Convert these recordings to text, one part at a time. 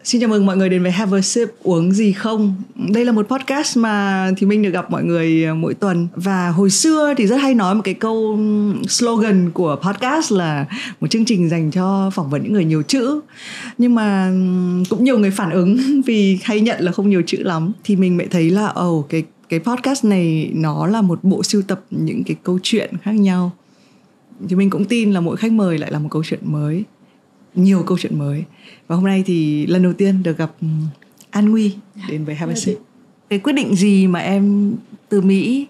Xin chào mừng mọi người đến với Have a Sip uống gì không. Đây là một podcast mà thì mình được gặp mọi người mỗi tuần. Và hồi xưa thì rất hay nói một cái câu slogan của podcast là một chương trình dành cho phỏng vấn những người nhiều chữ. Nhưng mà cũng nhiều người phản ứng vì hay nhận là không nhiều chữ lắm. Thì mình mới thấy là cái podcast này nó là một bộ sưu tập những cái câu chuyện khác nhau. Thì mình cũng tin là mỗi khách mời lại là một câu chuyện mới, nhiều câu chuyện mới. Và hôm nay thì lần đầu tiên được gặp An Nguy đến với Have a Sip. Cái quyết định gì mà em từ Mỹ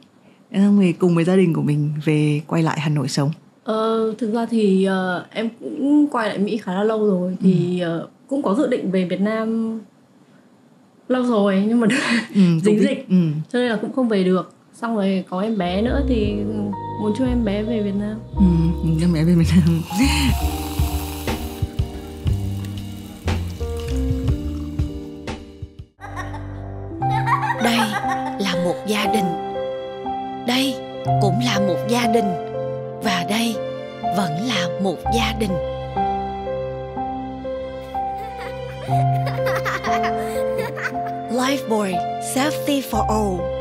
về cùng với gia đình của mình về quay lại Hà Nội sống? Thực ra thì em cũng quay lại Mỹ khá là lâu rồi. Thì cũng có dự định về Việt Nam lâu rồi, nhưng mà dính dịch cho nên là cũng không về được. Xong rồi có em bé nữa thì muốn cho em bé về Việt Nam. Em bé về Việt Nam. Đây là một gia đình. Đây cũng là một gia đình. Và đây vẫn là một gia đình. Lifebuoy, safety for all.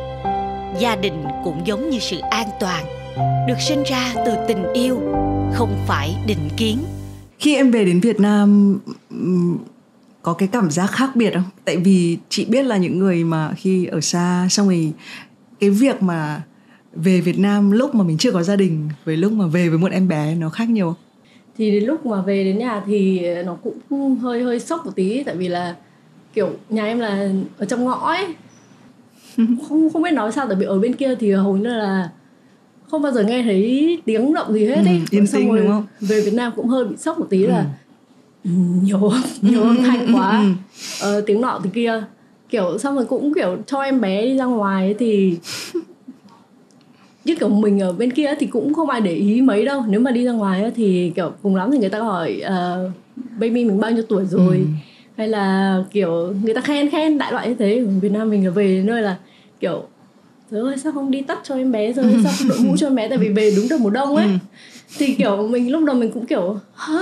Gia đình cũng giống như sự an toàn, được sinh ra từ tình yêu, không phải định kiến. Khi em về đến Việt Nam có cái cảm giác khác biệt không? Tại vì chị biết là những người mà khi ở xa, xong rồi cái việc mà về Việt Nam lúc mà mình chưa có gia đình với lúc mà về với một em bé nó khác nhiều. Thì đến lúc mà về đến nhà thì nó cũng hơi sốc một tí. Tại vì là kiểu nhà em là ở trong ngõ ấy. Không biết nói sao, tại vì ở bên kia thì hầu như là không bao giờ nghe thấy tiếng động gì hết ấy. Yên tĩnh đúng không? Về Việt Nam cũng hơi bị sốc một tí là nhiều âm thanh quá, tiếng nọ tiếng kia, kiểu xong rồi cũng kiểu cho em bé đi ra ngoài ấy, thì chứ kiểu mình ở bên kia thì cũng không ai để ý mấy đâu. Nếu mà đi ra ngoài ấy, thì kiểu cùng lắm thì người ta hỏi baby mình bao nhiêu tuổi rồi, hay là kiểu người ta khen đại loại như thế. Ở Việt Nam mình là về nơi là kiểu trời ơi sao không đi tắt cho em bé rồi, sao không đội mũ cho em bé, tại vì về đúng đợt mùa đông ấy. Thì kiểu mình lúc đầu mình cũng kiểu hả,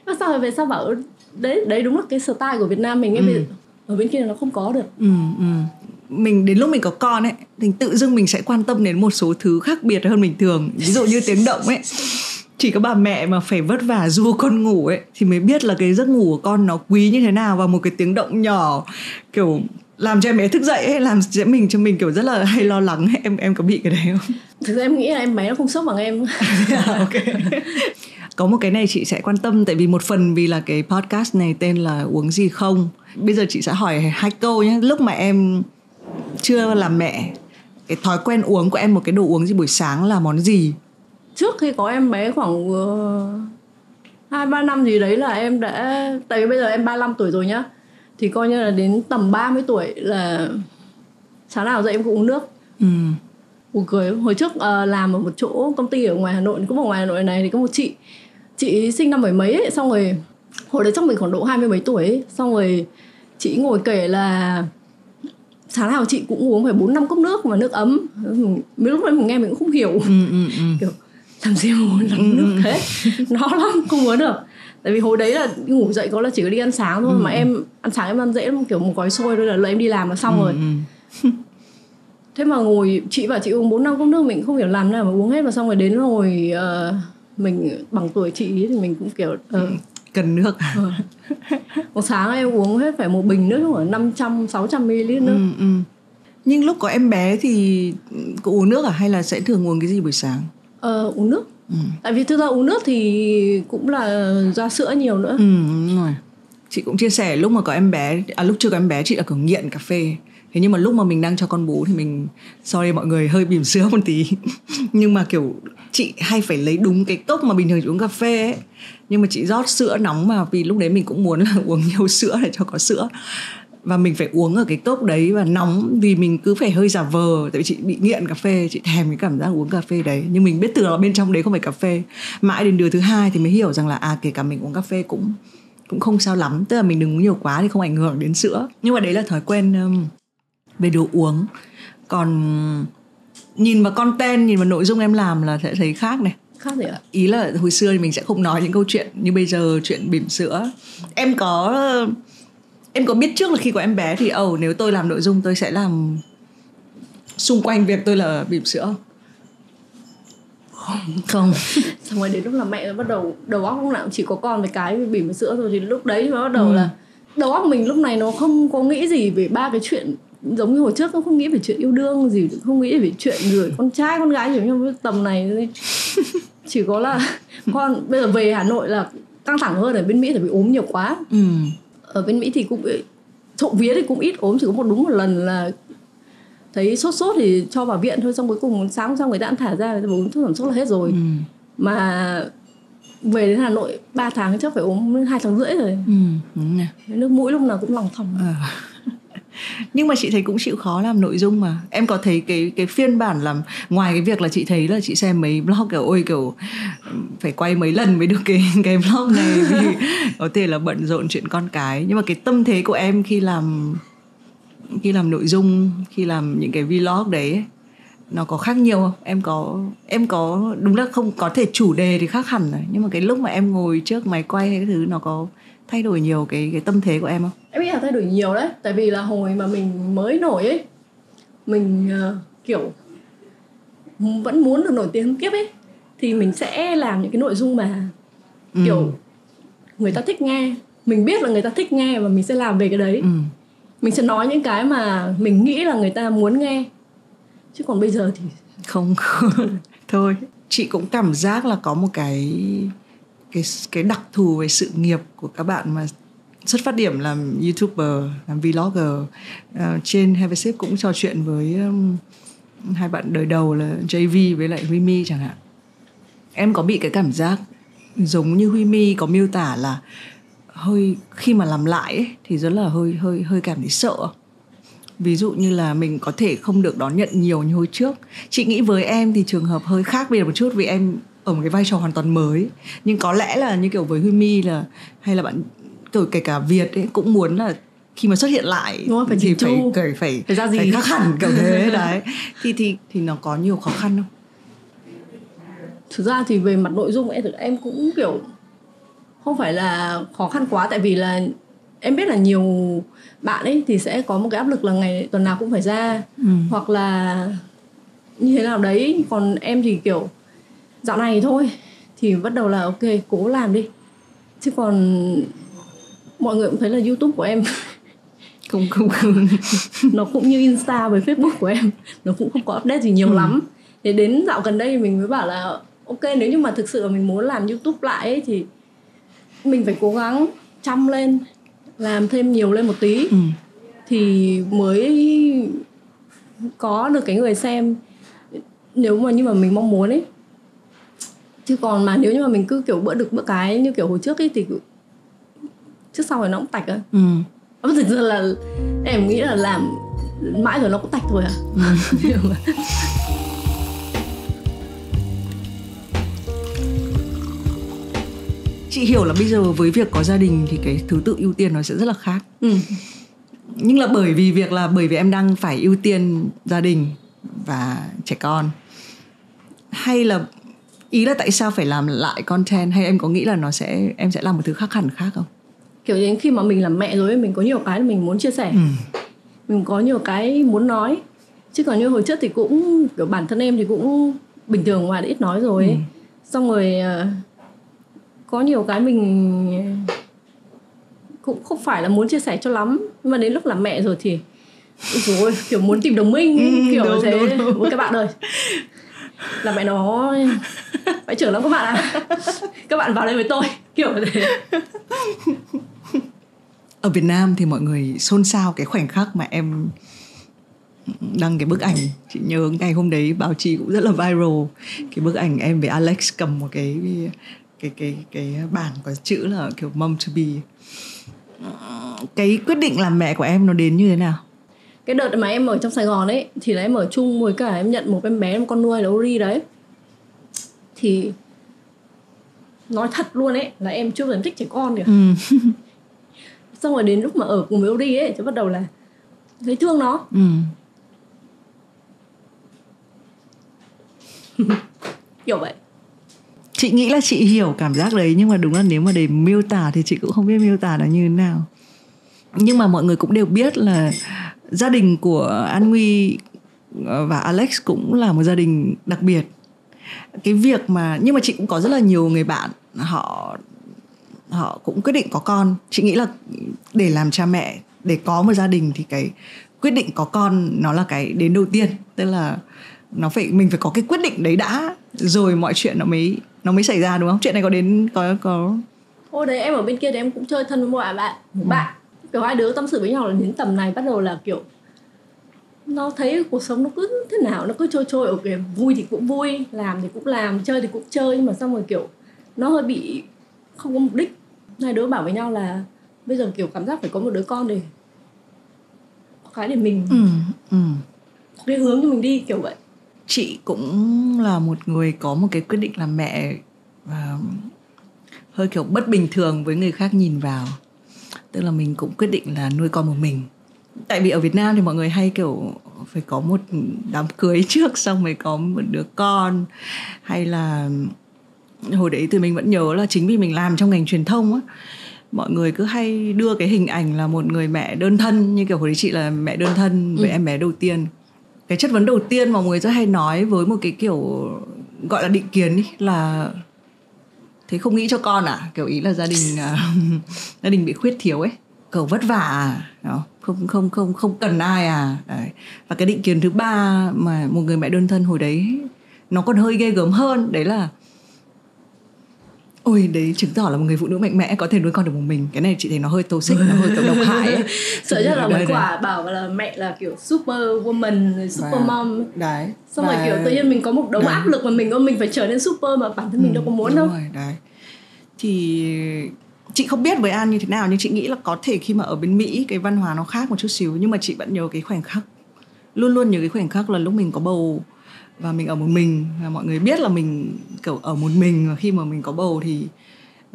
mà sao rồi về sao bảo đấy đúng là cái style của Việt Nam mình ấy. Ở bên kia nó không có được. Mình đến lúc mình có con ấy thì tự dưng mình sẽ quan tâm đến một số thứ khác biệt hơn bình thường. Ví dụ như tiếng động ấy, chỉ có bà mẹ mà phải vất vả ru con ngủ ấy thì mới biết là cái giấc ngủ của con nó quý như thế nào. Và một cái tiếng động nhỏ kiểu làm cho em bé thức dậy ấy, làm cho mình kiểu rất là hay lo lắng. Em có bị cái đấy không? Thực ra em nghĩ là em bé nó không sốc bằng em. Okay. Có một cái này chị sẽ quan tâm, tại vì một phần vì là cái podcast này tên là Uống gì không. Bây giờ chị sẽ hỏi 2 câu nhé. Lúc mà em chưa làm mẹ, cái thói quen uống của em, một cái đồ uống gì buổi sáng là món gì? Trước khi có em bé khoảng 2-3 năm gì đấy là em đã, tại vì bây giờ em 35 tuổi rồi nhá, thì coi như là đến tầm 30 tuổi là sáng nào dậy em cũng uống nước. Buồn cười. Hồi trước làm ở một chỗ công ty ở ngoài Hà Nội, cũng ở ngoài Hà Nội này, thì có một chị sinh năm 70 mấy ấy, xong rồi hồi đấy chắc mình khoảng độ 20 mấy tuổi ấy, xong rồi chị ngồi kể là sáng nào chị cũng uống phải 4-5 cốc nước mà nước ấm. Mấy lúc đấy mình nghe mình cũng không hiểu. Kiểu làm gì mà uống lắm nước thế. Nó lắm, không uống được. Tại vì hồi đấy là ngủ dậy có là chỉ có đi ăn sáng thôi. Mà em ăn sáng em ăn dễ lắm, kiểu một gói xôi thôi là em đi làm là xong rồi. Thế mà ngồi chị bảo chị uống 4-5 cốc nước, mình không hiểu làm nào mà uống hết. Mà xong rồi đến rồi mình bằng tuổi chị ấy, thì mình cũng kiểu cần nước. Một sáng em uống hết phải một bình nước khoảng 500-600ml nước. Nhưng lúc có em bé thì có uống nước à, hay là sẽ thường uống cái gì buổi sáng? Uống nước. Tại vì thực ra uống nước thì cũng là ra sữa nhiều nữa. Đúng rồi. Chị cũng chia sẻ lúc mà có em bé, lúc chưa có em bé chị là kiểu nghiện cà phê. Thế nhưng mà lúc mà mình đang cho con bú thì mình, sorry mọi người, hơi bỉm sữa một tí. Nhưng mà kiểu chị hay phải lấy đúng cái cốc mà bình thường chị uống cà phê ấy. Nhưng mà chị rót sữa nóng mà, vì lúc đấy mình cũng muốn là uống nhiều sữa để cho có sữa. Và mình phải uống ở cái cốc đấy và nóng, vì mình cứ phải hơi giả vờ. Tại vì chị bị nghiện cà phê, chị thèm cái cảm giác uống cà phê đấy. Nhưng mình biết tưởng là bên trong đấy không phải cà phê. Mãi đến đứa thứ 2 thì mới hiểu rằng là kể cả mình uống cà phê cũng không sao lắm. Tức là mình đừng uống nhiều quá thì không ảnh hưởng đến sữa. Nhưng mà đấy là thói quen về đồ uống. Còn nhìn vào content, nhìn vào nội dung em làm là sẽ thấy khác này. Khác gì ạ? Ý là hồi xưa thì mình sẽ không nói những câu chuyện như bây giờ, chuyện bỉm sữa. Em có Em có biết trước là khi có em bé thì nếu tôi làm nội dung tôi sẽ làm xung quanh việc tôi là bỉm sữa không? Xong rồi đến lúc là mẹ bắt đầu đầu óc lúc nào cũng chỉ có con với cái bỉm sữa thôi, thì lúc đấy mới bắt đầu là đầu óc mình lúc này nó không có nghĩ gì về ba cái chuyện giống như hồi trước, nó không nghĩ về chuyện yêu đương gì, không nghĩ về chuyện rồi con trai con gái gì, nhưng tầm này chỉ có là con bây giờ về Hà Nội là căng thẳng hơn. Ở bên Mỹ thì bị ốm nhiều quá. Ở bên Mỹ thì cũng trộm vía thì cũng ít ốm, chỉ có đúng một lần là thấy sốt thì cho vào viện thôi, xong cuối cùng sáng hôm sau người ta đã thả ra, uống thuốc giảm sốt là hết rồi. Mà về đến Hà Nội 3 tháng chắc phải ốm 2 tháng rưỡi rồi. Đúng nè. Nước mũi lúc nào cũng lòng thòng. Nhưng mà chị thấy cũng chịu khó làm nội dung mà. Em có thấy cái phiên bản làm, ngoài cái việc là chị thấy là chị xem mấy blog kiểu phải quay mấy lần mới được cái blog này vì có thể là bận rộn chuyện con cái, nhưng mà cái tâm thế của em khi làm nội dung, khi làm những cái vlog đấy ấy, nó có khác nhiều không? Em có đúng là không có thể chủ đề thì khác hẳn rồi, nhưng mà cái lúc mà em ngồi trước máy quay hay cái thứ nó có thay đổi nhiều cái tâm thế của em không? Em nghĩ là thay đổi nhiều đấy. Tại vì là hồi mà mình mới nổi ấy, mình kiểu vẫn muốn được nổi tiếng kiếp ấy, thì mình sẽ làm những cái nội dung mà kiểu người ta thích nghe. Mình biết là người ta thích nghe và mình sẽ làm về cái đấy. Mình sẽ nói những cái mà mình nghĩ là người ta muốn nghe. Chứ còn bây giờ thì không. Thôi, chị cũng cảm giác là có một cái đặc thù về sự nghiệp của các bạn mà xuất phát điểm làm YouTuber, làm Vlogger. Trên Have a Sip cũng trò chuyện với hai bạn đời đầu là JV với lại Huy My chẳng hạn. Em có bị cái cảm giác giống như Huy My có miêu tả là hơi khi mà làm lại ấy, thì rất là hơi cảm thấy sợ. Ví dụ như là mình có thể không được đón nhận nhiều như hồi trước. Chị nghĩ với em thì trường hợp hơi khác biệt một chút, vì em ở một cái vai trò hoàn toàn mới. Nhưng có lẽ là như kiểu với Huy My là, hay là bạn kể cả Việt ấy, cũng muốn là khi mà xuất hiện lại phải thì phải khác hẳn kiểu thế đấy. Thì nó có nhiều khó khăn không? Thực ra thì về mặt nội dung em cũng kiểu không phải là khó khăn quá. Tại vì là em biết là nhiều bạn ấy thì sẽ có một cái áp lực là tuần nào cũng phải ra, hoặc là như thế nào đấy. Còn em thì kiểu dạo này thôi thì bắt đầu là ok, cố làm đi. Chứ còn mọi người cũng thấy là YouTube của em không nó cũng như Insta với Facebook của em, nó cũng không có update gì nhiều lắm. Thế đến dạo gần đây mình mới bảo là ok, nếu như mà thực sự là mình muốn làm YouTube lại ấy, thì mình phải cố gắng chăm lên, làm thêm nhiều lên một tí, thì mới có được cái người xem nếu mà như mà mình mong muốn ấy. Chứ còn mà nếu như mà mình cứ kiểu bữa được bữa cái như kiểu hồi trước ấy thì trước sau rồi nó cũng tạch á. Thực ra là em nghĩ là làm mãi rồi nó cũng tạch thôi à. Chị hiểu là bây giờ với việc có gia đình thì cái thứ tự ưu tiên nó sẽ rất là khác. Nhưng là bởi vì em đang phải ưu tiên gia đình và trẻ con, hay là ý là tại sao phải làm lại content, hay em có nghĩ là em sẽ làm một thứ khác hẳn khác không? Kiểu đến khi mà mình làm mẹ rồi, mình có nhiều cái mình muốn chia sẻ, mình có nhiều cái muốn nói. Chứ còn như hồi trước thì cũng kiểu bản thân em thì cũng bình thường mà ít nói rồi. Xong rồi có nhiều cái mình cũng không phải là muốn chia sẻ cho lắm. Nhưng mà đến lúc làm mẹ rồi thì rồi kiểu muốn tìm đồng minh, kiểu đúng, thế. Đúng. Các bạn ơi, là mẹ nó phải trưởng lắm các bạn ạ. Các bạn vào đây với tôi, kiểu thế. Ở Việt Nam thì mọi người xôn xao cái khoảnh khắc mà em đăng cái bức ảnh. Chị nhớ ngày hôm đấy báo chí cũng rất là viral. Cái bức ảnh em với Alex cầm một cái bảng có chữ là kiểu mom to be. Cái quyết định làm mẹ của em nó đến như thế nào? Cái đợt mà em ở trong Sài Gòn ấy thì là em ở chung với cả em nhận một em bé, một con nuôi là Ori đấy. Thì nói thật luôn ấy là em chưa dần thích trẻ con kìa. Xong rồi đến lúc mà ở cùng với Ori ấy thì bắt đầu là thấy thương nó. Kiểu vậy. Chị nghĩ là chị hiểu cảm giác đấy, nhưng mà đúng là nếu mà để miêu tả thì chị cũng không biết miêu tả nó như thế nào. Nhưng mà mọi người cũng đều biết là gia đình của An Nguy và Alex cũng là một gia đình đặc biệt. Cái việc mà, nhưng mà chị cũng có rất là nhiều người bạn họ cũng quyết định có con. Chị nghĩ là để làm cha mẹ, để có một gia đình thì cái quyết định có con nó là cái đến đầu tiên. Tức là mình phải có cái quyết định đấy đã, rồi mọi chuyện nó mới xảy ra, đúng không? Chuyện này có Hôm đấy em ở bên kia thì em cũng chơi thân với một bạn kiểu hai đứa tâm sự với nhau là đến tầm này bắt đầu là kiểu nó thấy cuộc sống nó cứ thế nào, nó cứ trôi ok, vui thì cũng vui, làm thì cũng làm, chơi thì cũng chơi, nhưng mà xong rồi kiểu nó hơi bị không có mục đích. Hai đứa bảo với nhau là bây giờ kiểu cảm giác phải có một đứa con để có cái để mình cái hướng cho mình đi, kiểu vậy. Chị cũng là một người có một cái quyết định làm mẹ hơi kiểu bất bình thường với người khác nhìn vào. Tức là mình cũng quyết định là nuôi con một mình. Tại vì ở Việt Nam thì mọi người hay kiểu phải có một đám cưới trước xong mới có một đứa con. Hay là hồi đấy thì mình vẫn nhớ là chính vì mình làm trong ngành truyền thông á, mọi người cứ hay đưa cái hình ảnh là một người mẹ đơn thân. Như kiểu hồi đấy chị là mẹ đơn thân với em bé đầu tiên. Cái chất vấn đầu tiên mà mọi người rất hay nói với một cái kiểu gọi là định kiến ý, là thế không nghĩ cho con à? Kiểu ý là gia đình bị khuyết thiếu ấy, kiểu vất vả à? Đó. Không cần ai à? Đấy. Và cái định kiến thứ ba mà một người mẹ đơn thân hồi đấy nó còn hơi ghê gớm hơn, đấy là ôi đấy chứng tỏ là một người phụ nữ mạnh mẽ có thể nuôi con được một mình. Cái này chị thấy nó hơi toxic, nó hơi kiểu độc hại ấy. Sợ nhất là mấy quả bảo là mẹ là kiểu super woman, super mom. Đấy. Xong rồi kiểu tự nhiên mình có một đống áp lực mà mình phải trở nên super mà bản thân mình đâu có muốn đâu. Rồi, đấy. Thì chị không biết với An như thế nào, nhưng chị nghĩ là có thể khi mà ở bên Mỹ cái văn hóa nó khác một chút xíu. Nhưng mà chị vẫn nhớ cái khoảnh khắc, luôn nhớ cái khoảnh khắc là lúc mình có bầu và mình ở một mình, và mọi người biết là mình kiểu ở một mình. Và khi mà mình có bầu thì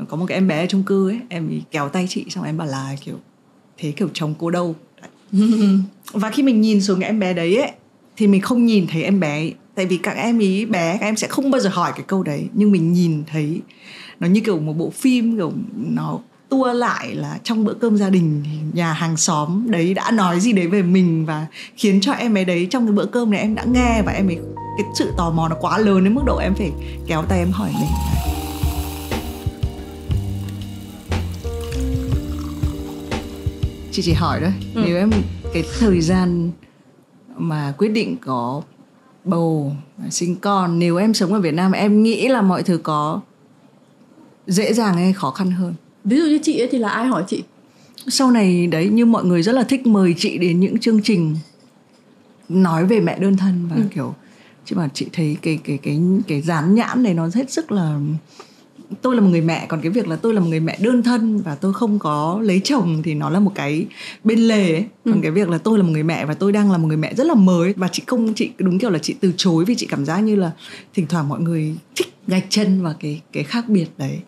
có một cái em bé ở chung cư ấy, em ấy kéo tay chị xong em bảo là kiểu thế kiểu chồng cô đâu. Và khi mình nhìn xuống cái em bé đấy ấy, thì mình không nhìn thấy em bé ấy. Tại vì các em ý bé, các em sẽ không bao giờ hỏi cái câu đấy. Nhưng mình nhìn thấy nó như kiểu một bộ phim, kiểu nó tua lại là trong bữa cơm gia đình thì nhà hàng xóm đấy đã nói gì đấy về mình, và khiến cho em ấy đấy trong cái bữa cơm này em đã nghe, và em ấy cái sự tò mò nó quá lớn đến mức độ em phải kéo tay em hỏi mình. Chị chỉ hỏi đấy, nếu em cái thời gian mà quyết định có bầu, sinh con, nếu em sống ở Việt Nam em nghĩ là mọi thứ có dễ dàng hay khó khăn hơn? Ví dụ như chị ấy thì là ai hỏi chị? Sau này đấy, như mọi người rất là thích mời chị đến những chương trình nói về mẹ đơn thân, và kiểu chị bảo chị thấy cái dán nhãn này nó hết sức là tôi là một người mẹ, còn cái việc là tôi là một người mẹ đơn thân và tôi không có lấy chồng thì nó là một cái bên lề ấy. Còn cái việc là tôi là một người mẹ và tôi đang là một người mẹ rất là mới, và chị đúng kiểu là chị từ chối, vì chị cảm giác như là thỉnh thoảng mọi người thích gạch chân vào cái khác biệt đấy.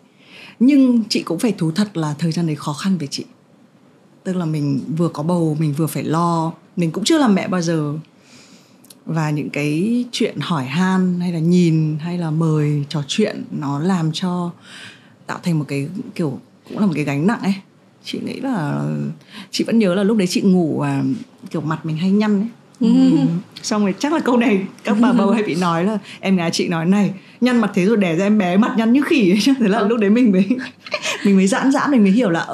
Nhưng chị cũng phải thú thật là thời gian đấy khó khăn với chị. Tức là mình vừa có bầu, mình vừa phải lo, mình cũng chưa làm mẹ bao giờ. Và những cái chuyện hỏi han hay là nhìn hay là mời trò chuyện nó làm cho tạo thành một cái kiểu cũng là một cái gánh nặng ấy. Chị nghĩ là chị vẫn nhớ là lúc đấy chị ngủ và kiểu mặt mình hay nhăn ấy. Xong rồi chắc là câu này các bà bầu hay bị nói là em gái chị nói này, nhăn mặt thế rồi đẻ ra em bé mặt nhăn như khỉ ấy. Thế là lúc đấy mình mới giãn mình mới hiểu là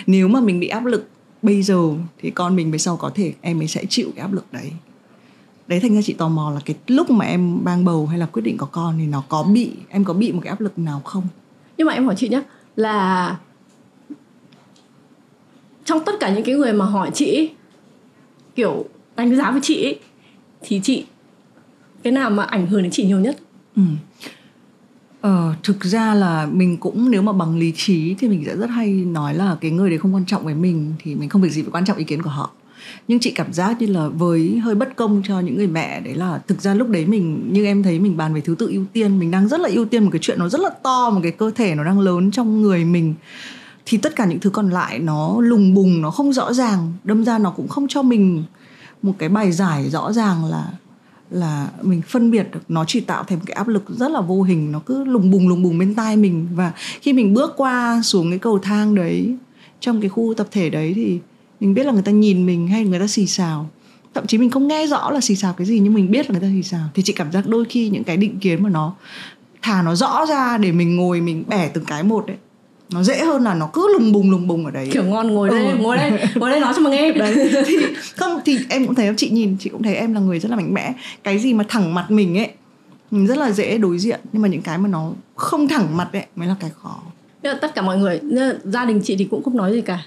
nếu mà mình bị áp lực bây giờ thì con mình về sau có thể em ấy sẽ chịu cái áp lực đấy. Đấy, thành ra chị tò mò là cái lúc mà em mang bầu hay là quyết định có con thì em có bị một cái áp lực nào không? Nhưng mà em hỏi chị nhé, là trong tất cả những cái người mà hỏi chị kiểu đánh giá với chị thì chị cái nào mà ảnh hưởng đến chị nhiều nhất? Thực ra là mình cũng, nếu mà bằng lý trí thì mình sẽ rất hay nói là cái người đấy không quan trọng với mình thì mình không việc gì phải quan trọng ý kiến của họ. Nhưng chị cảm giác như là với hơi bất công cho những người mẹ, đấy là thực ra lúc đấy mình, như em thấy mình bàn về thứ tự ưu tiên, mình đang rất là ưu tiên một cái chuyện nó rất là to, một cái cơ thể nó đang lớn trong người mình, thì tất cả những thứ còn lại nó lùng bùng, nó không rõ ràng, đâm ra nó cũng không cho mình một cái bài giải rõ ràng là mình phân biệt được. Nó chỉ tạo thành một cái áp lực rất là vô hình, nó cứ lùng bùng bên tai mình. Và khi mình bước qua xuống cái cầu thang đấy, trong cái khu tập thể đấy, thì Mình biết là người ta nhìn mình hay người ta xì xào. Thậm chí mình không nghe rõ là xì xào cái gì, nhưng mình biết là người ta xì xào. Thì chị cảm giác đôi khi những cái định kiến mà nó thà nó rõ ra để mình ngồi mình bẻ từng cái một ấy, nó dễ hơn là nó cứ lùng bùng ở đấy. Kiểu ngon ngồi đây, ngồi đây nói cho mà nghe. Đấy. Thì em cũng thấy, chị nhìn chị cũng thấy em là người rất là mạnh mẽ. Cái gì mà thẳng mặt mình ấy mình rất là dễ đối diện, nhưng mà những cái mà nó không thẳng mặt ấy mới là cái khó. Tất cả mọi người, gia đình chị thì cũng không nói gì cả,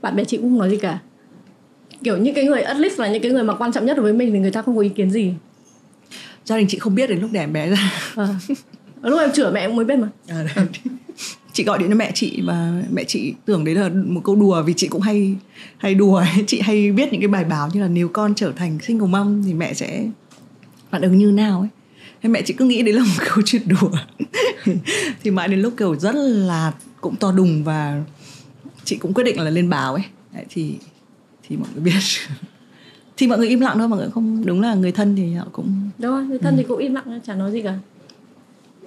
bạn bè chị cũng không nói gì cả. Kiểu những cái người at least là những cái người mà quan trọng nhất đối với mình thì người ta không có ý kiến gì. Gia đình chị không biết đến lúc đẻ em bé ra. Lúc em chữa mẹ cũng mới biết mà. Chị gọi điện cho mẹ chị và mẹ chị tưởng đấy là một câu đùa, vì chị cũng hay đùa ấy. Chị hay viết những cái bài báo như là nếu con trở thành single mom thì mẹ sẽ phản ứng như nào ấy. Thế mẹ chị cứ nghĩ đấy là một câu chuyện đùa. Thì mãi đến lúc kiểu rất là cũng to đùng và chị cũng quyết định là lên báo ấy. Đấy, thì mọi người biết. Thì mọi người im lặng thôi, mọi người không, đúng là người thân thì họ cũng đúng rồi, người thân thì cũng im lặng, chả nói gì cả.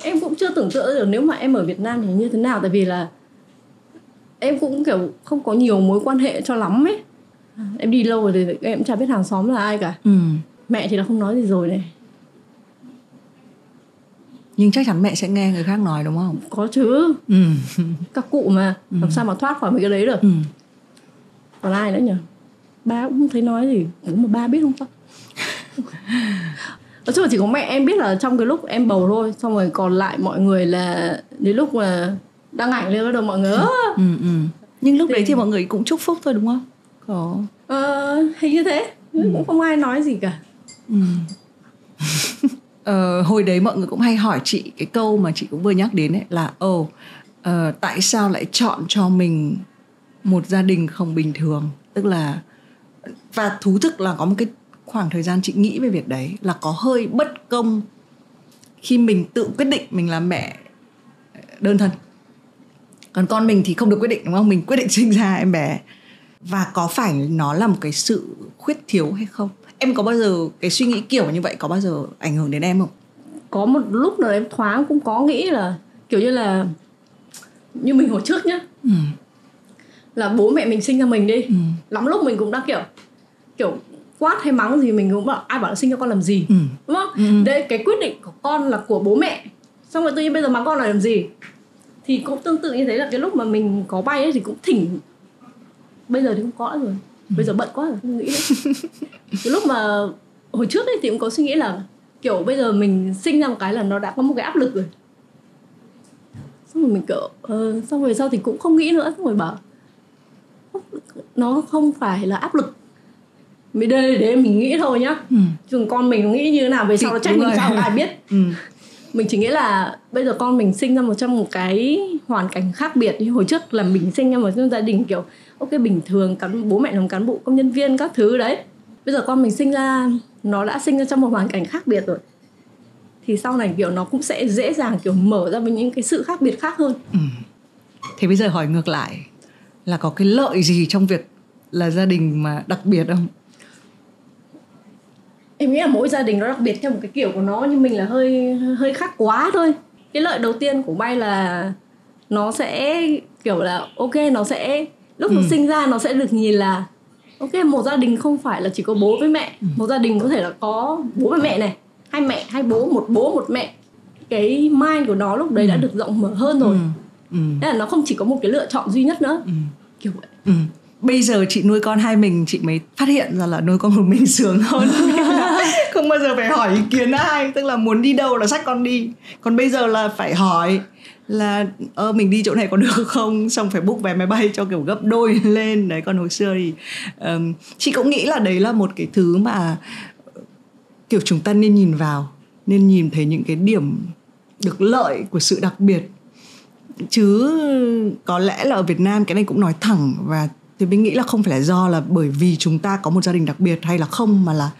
Em cũng chưa tưởng tượng được nếu mà em ở Việt Nam thì như thế nào, tại vì là em cũng kiểu không có nhiều mối quan hệ cho lắm ấy. Em đi lâu rồi thì em cũng chả biết hàng xóm là ai cả. Mẹ thì là không nói gì rồi này. Nhưng chắc chắn mẹ sẽ nghe người khác nói đúng không? Có chứ. Các cụ mà làm sao mà thoát khỏi mấy cái đấy được. Còn ai nữa nhỉ? Ba cũng không thấy nói gì. Đúng mà ba biết không ta? Nói chung là chỉ có mẹ em biết là trong cái lúc em bầu thôi. Xong rồi còn lại mọi người là đến lúc mà đăng ảnh lên bắt đầu mọi người Nhưng lúc đấy thì mọi người cũng chúc phúc thôi đúng không? Có hình như thế. Cũng không ai nói gì cả. Hồi đấy mọi người cũng hay hỏi chị cái câu mà chị cũng vừa nhắc đến ấy, là tại sao lại chọn cho mình một gia đình không bình thường. Tức là, và thú thực là có một cái khoảng thời gian chị nghĩ về việc đấy, là có hơi bất công khi mình tự quyết định mình là mẹ đơn thân, còn con mình thì không được quyết định đúng không? Mình quyết định sinh ra em bé. Và có phải nó là một cái sự khuyết thiếu hay không? Em có bao giờ cái suy nghĩ kiểu như vậy có bao giờ ảnh hưởng đến em không? Có một lúc nào em thoáng cũng có nghĩ là kiểu như là như mình hồi trước nhá, là bố mẹ mình sinh ra mình đi, lắm lúc mình cũng đã kiểu quát hay mắng gì mình cũng bảo ai bảo là sinh cho con làm gì, đúng không? Đấy, cái quyết định của con là của bố mẹ, xong rồi tự nhiên bây giờ mắng con là làm gì. Thì cũng tương tự như thế, là cái lúc mà mình có bay ấy thì cũng thỉnh, bây giờ thì không có rồi, bây giờ bận quá rồi không nghĩ nữa. Cái lúc mà hồi trước ấy thì cũng có suy nghĩ là kiểu bây giờ mình sinh ra một cái là nó đã có một cái áp lực rồi, xong rồi mình kiểu xong rồi sau thì cũng không nghĩ nữa, xong rồi bảo nó không phải là áp lực, mới đây để mình nghĩ thôi nhá. Chừng con mình nó nghĩ như thế nào về sau nó trách mình sao ai biết. Mình chỉ nghĩ là bây giờ con mình sinh ra trong một cái hoàn cảnh khác biệt. Hồi trước là mình sinh ra một gia đình kiểu ok bình thường, bố mẹ làm cán bộ công nhân viên các thứ đấy. Bây giờ con mình sinh ra, nó đã sinh ra trong một hoàn cảnh khác biệt rồi, thì sau này kiểu nó cũng sẽ dễ dàng kiểu mở ra với những cái sự khác biệt khác hơn. Thế bây giờ hỏi ngược lại, là có cái lợi gì trong việc là gia đình mà đặc biệt không? Em nghĩ là mỗi gia đình nó đặc biệt theo một cái kiểu của nó, nhưng mình là hơi khác quá thôi. Cái lợi đầu tiên của Bay là nó sẽ kiểu là ok, nó sẽ lúc nó sinh ra nó sẽ được nhìn là ok, một gia đình không phải là chỉ có bố với mẹ. Một gia đình có thể là có bố và mẹ này, hai mẹ, hai bố, một mẹ. Cái mind của nó lúc đấy đã được rộng mở hơn rồi. Thế là nó không chỉ có một cái lựa chọn duy nhất nữa. Kiểu vậy. Bây giờ chị nuôi con hai mình, chị mới phát hiện ra là nuôi con một mình sướng hơn. Không bao giờ phải hỏi ý kiến ai. Tức là muốn đi đâu là xách con đi. Còn bây giờ là phải hỏi là mình đi chỗ này có được không, xong phải book vé máy bay cho kiểu gấp đôi lên. Đấy, còn hồi xưa thì chị cũng nghĩ là đấy là một cái thứ mà kiểu chúng ta nên nhìn vào, nên nhìn thấy những cái điểm được lợi của sự đặc biệt. Chứ có lẽ là ở Việt Nam cái này cũng nói thẳng, và thì mình nghĩ là không phải là do là bởi vì chúng ta có một gia đình đặc biệt hay là không, mà là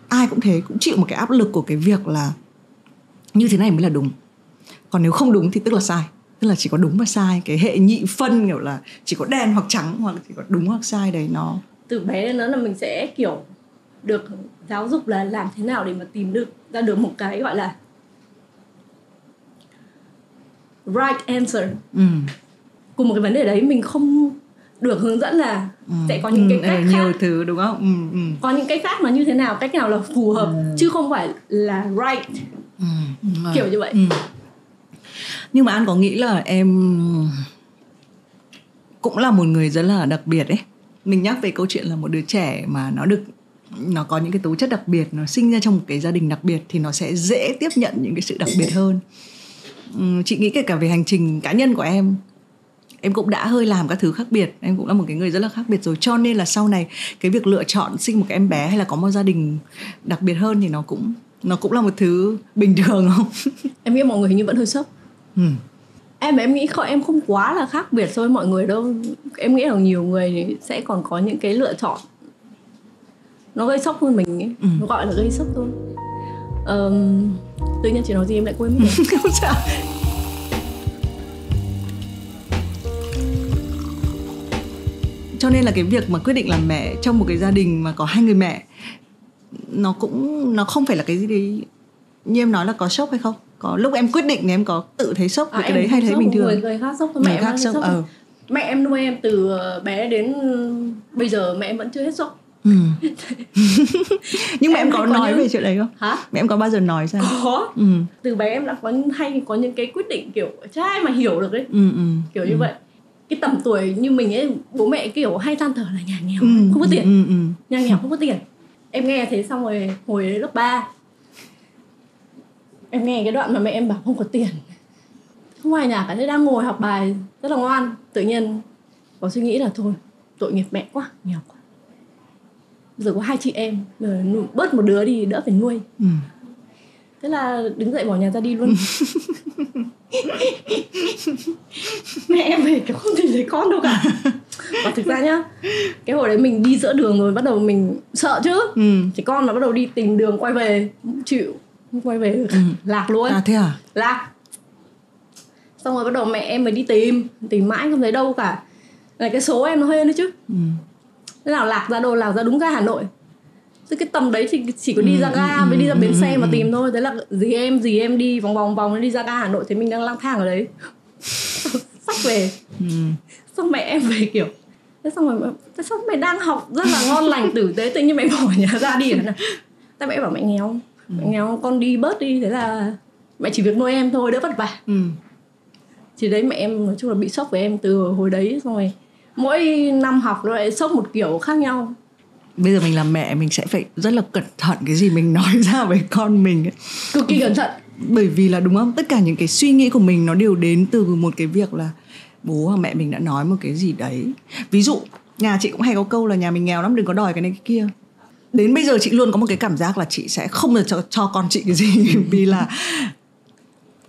ai cũng thế, cũng chịu một cái áp lực của cái việc là như thế này mới là đúng, còn nếu không đúng thì tức là sai. Tức là chỉ có đúng và sai, cái hệ nhị phân kiểu là chỉ có đen hoặc trắng, hoặc chỉ có đúng hoặc sai đấy. Nó từ bé đến lớn là mình sẽ kiểu được giáo dục là làm thế nào để mà tìm được ra được một cái gọi là right answer. Cùng một cái vấn đề đấy, mình không được hướng dẫn là sẽ có những cái cách khác, nhiều thứ đúng không? Có những cái khác nó như thế nào, cách nào là phù hợp chứ không phải là right, kiểu như vậy. Nhưng mà An có nghĩ là em cũng là một người rất là đặc biệt ấy. Mình nhắc về câu chuyện là một đứa trẻ mà nó có những cái tố chất đặc biệt, nó sinh ra trong một cái gia đình đặc biệt thì nó sẽ dễ tiếp nhận những cái sự đặc biệt hơn. Chị nghĩ kể cả về hành trình cá nhân của em cũng đã hơi làm các thứ khác biệt, em cũng là một cái người rất là khác biệt rồi, cho nên là sau này cái việc lựa chọn sinh một cái em bé hay là có một gia đình đặc biệt hơn thì nó cũng là một thứ bình thường không? Em nghĩ mọi người hình như vẫn hơi sốc. Em nghĩ em không quá là khác biệt so với mọi người đâu. Em nghĩ là nhiều người sẽ còn có những cái lựa chọn nó gây sốc hơn mình ấy. Nó gọi là gây sốc thôi. Tự nhiên chị nói gì em lại quên mất rồi. Không sao. Cho nên là cái việc mà quyết định làm mẹ trong một cái gia đình mà có 2 người mẹ, nó không phải là cái gì đấy như em nói là có sốc hay không? Có lúc em quyết định thì em có tự thấy sốc về cái đấy hay thấy bình thường? Người khác sốc thôi, mẹ khác sốc. Mẹ em nuôi em từ bé đến bây giờ mẹ em vẫn chưa hết sốc. Nhưng mà em có nói về chuyện đấy không? Hả? Mẹ em có bao giờ nói ra? Có. Từ bé em đã có những cái quyết định kiểu trai mà hiểu được đấy. Kiểu như vậy. Cái tầm tuổi như mình ấy, bố mẹ kiểu hay than thở là nhà nghèo không có tiền. Nhà nghèo không có tiền. Em nghe thế xong rồi hồi lớp 3 em nghe cái đoạn mà mẹ em bảo không có tiền, không ai nhà cả, thế đang ngồi học bài rất là ngoan, tự nhiên có suy nghĩ là thôi tội nghiệp mẹ quá, nghèo quá, bây giờ có 2 chị em, rồi bớt một đứa đi đỡ phải nuôi. Thế là đứng dậy bỏ nhà ra đi luôn. Mẹ em về kiểu không tìm thấy con đâu cả. Và thực ra nhá, cái hồi đấy mình đi giữa đường rồi bắt đầu mình sợ chứ. Trẻ con mà bắt đầu đi tìm đường quay về không chịu, không quay về được. Lạc luôn. Thế à? Lạc. Xong rồi bắt đầu mẹ em mới đi tìm mãi không thấy đâu cả. Là cái số em nó hên đấy chứ. Thế nào lạc ra đâu, lạc ra đúng ra Hà Nội. Thế cái tầm đấy thì chỉ có đi ra ga với đi ra bến xe mà tìm thôi. Thế là dì em đi vòng đi ra ga Hà Nội, thấy mình đang lang thang ở đấy. Xách về. Xong mẹ em về kiểu thế xong rồi thế sao mày đang học rất là ngon lành tử tế tự nhiên mày bỏ nhà ra đi hả? Tại mẹ bảo mẹ nghèo. Mẹ nghèo con đi bớt đi, thế là mẹ chỉ việc nuôi em thôi, đỡ vất vả. Thì đấy mẹ em nói chung là bị sốc với em từ hồi đấy. Xong rồi mỗi năm học nó lại sốc một kiểu khác nhau. Bây giờ mình làm mẹ mình sẽ phải rất là cẩn thận cái gì mình nói ra với con mình ấy. Cực kỳ cẩn thận. Bởi vì là đúng không, tất cả những cái suy nghĩ của mình nó đều đến từ một cái việc là bố hoặc mẹ mình đã nói một cái gì đấy. Ví dụ nhà chị cũng hay có câu là nhà mình nghèo lắm, đừng có đòi cái này cái kia. Đến bây giờ chị luôn có một cái cảm giác là chị sẽ không bao giờ cho con chị cái gì. Vì là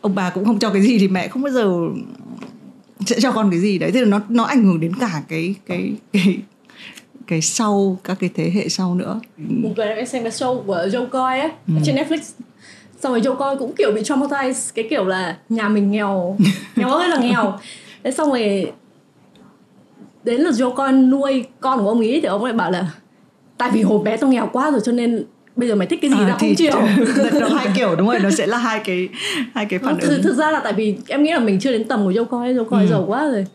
ông bà cũng không cho cái gì thì mẹ không bao giờ sẽ cho con cái gì đấy. Thế là nó ảnh hưởng đến cả cái sau, các cái thế hệ sau nữa. Một lần em xem cái show của Joe Coy ấy, trên Netflix. Xong rồi Joe Coy cũng kiểu bị traumatized, cái kiểu là nhà mình nghèo ơi là nghèo. Thế xong rồi đến lượt Joe Coy nuôi con của ông ấy thì ông lại bảo là tại vì hồi bé tao nghèo quá rồi cho nên bây giờ mày thích cái gì tao không chịu. Nó hai kiểu, đúng rồi, nó sẽ là hai cái phản ứng. Thực ra là tại vì em nghĩ là mình chưa đến tầm của Joe Coy giàu quá rồi.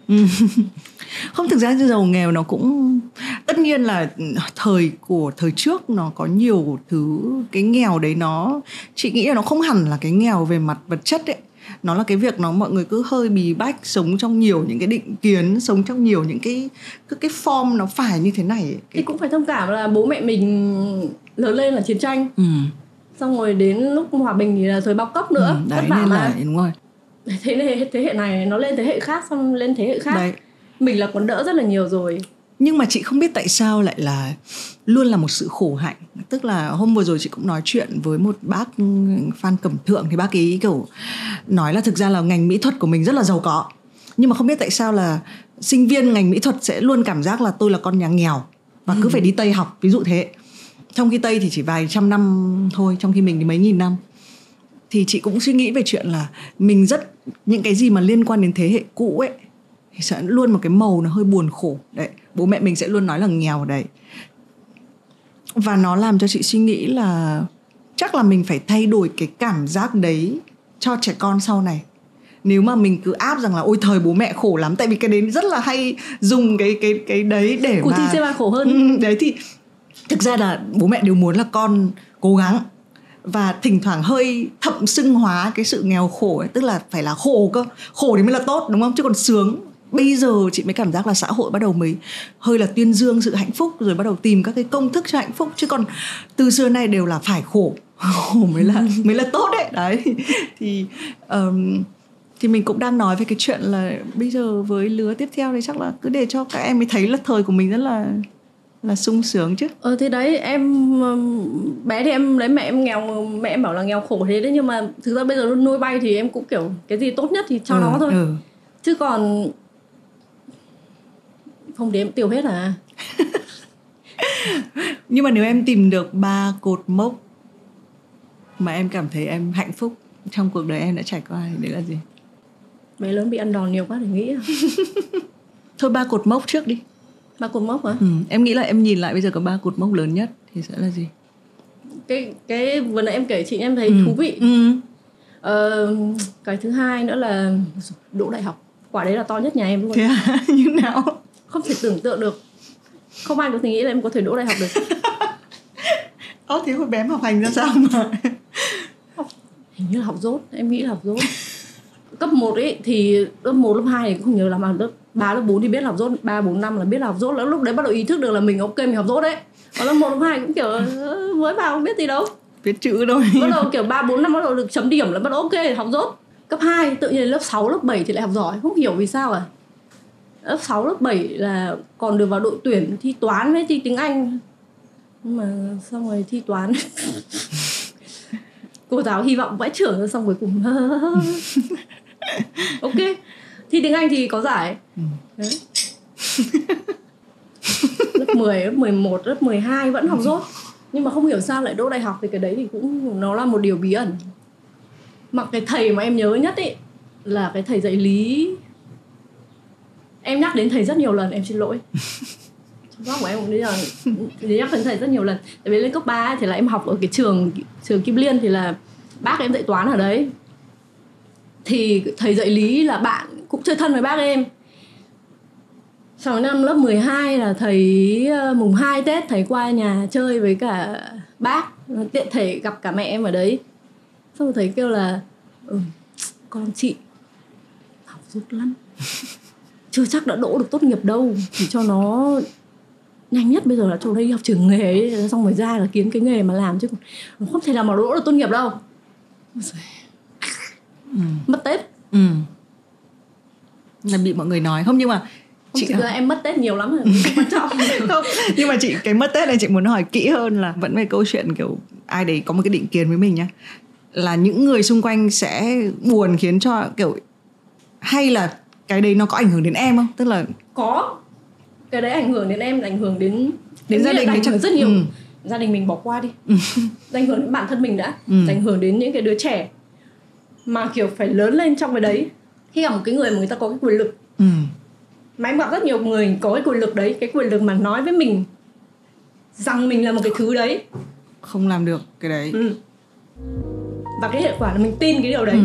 Không, thực ra giàu nghèo nó cũng tất nhiên là thời trước nó có nhiều thứ. Cái nghèo đấy chị nghĩ là nó không hẳn là cái nghèo về mặt vật chất ấy. Nó là cái việc mọi người cứ hơi bí bách, sống trong nhiều những cái định kiến, sống trong nhiều những cái form nó phải như thế này ấy. Thì cũng phải thông cảm là bố mẹ mình lớn lên là chiến tranh. Xong rồi đến lúc hòa bình thì là thời bao cấp nữa. Đấy nên là đúng rồi. Thế hệ này nó lên thế hệ khác, xong lên thế hệ khác đấy. Mình là còn đỡ rất là nhiều rồi. Nhưng mà chị không biết tại sao lại là luôn là một sự khổ hạnh. Tức là hôm vừa rồi chị cũng nói chuyện với một bác Phan Cẩm Thượng, thì bác ấy kiểu nói là thực ra là ngành mỹ thuật của mình rất là giàu có, nhưng mà không biết tại sao là sinh viên ngành mỹ thuật sẽ luôn cảm giác là tôi là con nhà nghèo và cứ phải đi Tây học, ví dụ thế. Trong khi Tây thì chỉ vài trăm năm thôi, trong khi mình thì mấy nghìn năm. Thì chị cũng suy nghĩ về chuyện là mình những cái gì mà liên quan đến thế hệ cũ ấy thì sẽ luôn một cái màu nó hơi buồn khổ đấy. Bố mẹ mình sẽ luôn nói là nghèo đấy. Và nó làm cho chị suy nghĩ là chắc là mình phải thay đổi cái cảm giác đấy cho trẻ con sau này. nếu mà mình cứ áp rằng là ôi thời bố mẹ khổ lắm, tại vì cái đấy rất là hay dùng cái đấy để cuộc thi xe ba khổ hơn. Đấy thì thực ra là bố mẹ đều muốn là con cố gắng, và thỉnh thoảng hơi thậm xưng hóa cái sự nghèo khổ ấy, tức là phải là khổ cơ, khổ thì mới là tốt đúng không, chứ còn sướng. Bây giờ chị mới cảm giác là xã hội bắt đầu mới hơi là tuyên dương sự hạnh phúc, rồi bắt đầu tìm các cái công thức cho hạnh phúc, chứ còn từ xưa nay đều là phải khổ mới là tốt đấy. Đấy thì mình cũng đang nói về cái chuyện là bây giờ với lứa tiếp theo thì chắc là cứ để cho các em mới thấy là thời của mình rất là sung sướng chứ. Thì đấy, em bé thì em lấy mẹ em nghèo, mẹ em bảo là nghèo khổ thế đấy, nhưng mà thực ra bây giờ nuôi bay thì em cũng kiểu cái gì tốt nhất thì cho nó thôi. Chứ còn không để em tiêu hết à. Nhưng mà nếu em tìm được 3 cột mốc mà em cảm thấy em hạnh phúc trong cuộc đời em đã trải qua thì đấy là gì? Bé lớn bị ăn đòn nhiều quá để nghĩ. Thôi 3 cột mốc trước đi. 3 cột mốc hả? Em nghĩ là em nhìn lại bây giờ có 3 cột mốc lớn nhất thì sẽ là gì? Cái vừa nãy em kể chị em thấy thú vị. Cái thứ hai nữa là đỗ đại học. Quả đấy là to nhất nhà em luôn. Thế à? Như nào? Không thể tưởng tượng được. Không ai có thể nghĩ là em có thể đỗ đại học được. Thế hồi bé em học hành ra sao mà? Hình như là học dốt. Em nghĩ là học dốt. Cấp 1 ấy thì lớp 1, lớp 2 thì cũng không nhớ lắm, mà lớp 3, lớp 4 thì biết là học dốt, 3, 4, 5 là biết là học dốt. Lúc đấy bắt đầu ý thức được là mình ok, mình học dốt đấy. Còn lớp 1, lớp 2 cũng kiểu mới vào không biết gì đâu, biết chữ thôi. Bắt đầu kiểu 3, 4 năm bắt đầu được chấm điểm là bắt đầu ok, học dốt. Cấp 2 tự nhiên lớp 6, lớp 7 thì lại học giỏi, không hiểu vì sao à. Lớp 6, lớp 7 là còn được vào đội tuyển thi toán với thi tiếng Anh. Nhưng mà xong rồi thi toán cô giáo hy vọng vãi trưởng, xong cuối cùng ok. Thi tiếng Anh thì có giải. Đấy. Lớp 10, lớp 11, lớp 12 vẫn học dốt. Nhưng mà không hiểu sao lại đỗ đại học, thì cái đấy thì cũng nó là một điều bí ẩn. Mà cái thầy mà em nhớ nhất ý là cái thầy dạy lý. Em nhắc đến thầy rất nhiều lần, em xin lỗi. Trong của em cũng bây giờ nhắc đến thầy rất nhiều lần. Tại vì lên cấp 3 thì là em học ở cái trường Kim Liên, thì là bác em dạy toán ở đấy. Thì thầy dạy lý là bạn cũng chơi thân với bác em. Sau năm lớp 12 là thầy mùng 2 Tết thầy qua nhà chơi với cả bác, tiện thể gặp cả mẹ em ở đấy. Xong rồi thầy kêu là con chị học dốt lắm, chưa chắc đã đỗ được tốt nghiệp đâu, chỉ cho nó nhanh nhất bây giờ là cho đây học trường nghề ấy, xong rồi ra là kiếm cái nghề mà làm, chứ không thể nào mà đỗ được tốt nghiệp đâu. Mất Tết. Là bị mọi người nói không, nhưng mà chị là em mất Tết nhiều lắm rồi, không quan trọng. Không, nhưng mà chị cái mất Tết này chị muốn hỏi kỹ hơn là vẫn về câu chuyện kiểu ai đấy có một cái định kiến với mình nhá, là những người xung quanh sẽ buồn khiến cho kiểu, hay là cái đấy nó có ảnh hưởng đến em không? Tức là có cái đấy ảnh hưởng đến em, ảnh hưởng đến gia đình, ảnh hưởng rất nhiều. Gia đình mình bỏ qua đi. Ảnh hưởng đến bản thân mình đã, ảnh hưởng đến những cái đứa trẻ mà kiểu phải lớn lên trong cái đấy. Khi gặp một cái người mà người ta có cái quyền lực, mà em gặp rất nhiều người có cái quyền lực đấy, cái quyền lực mà nói với mình rằng mình là một cái thứ đấy, không làm được cái đấy. Và cái hệ quả là mình tin cái điều đấy.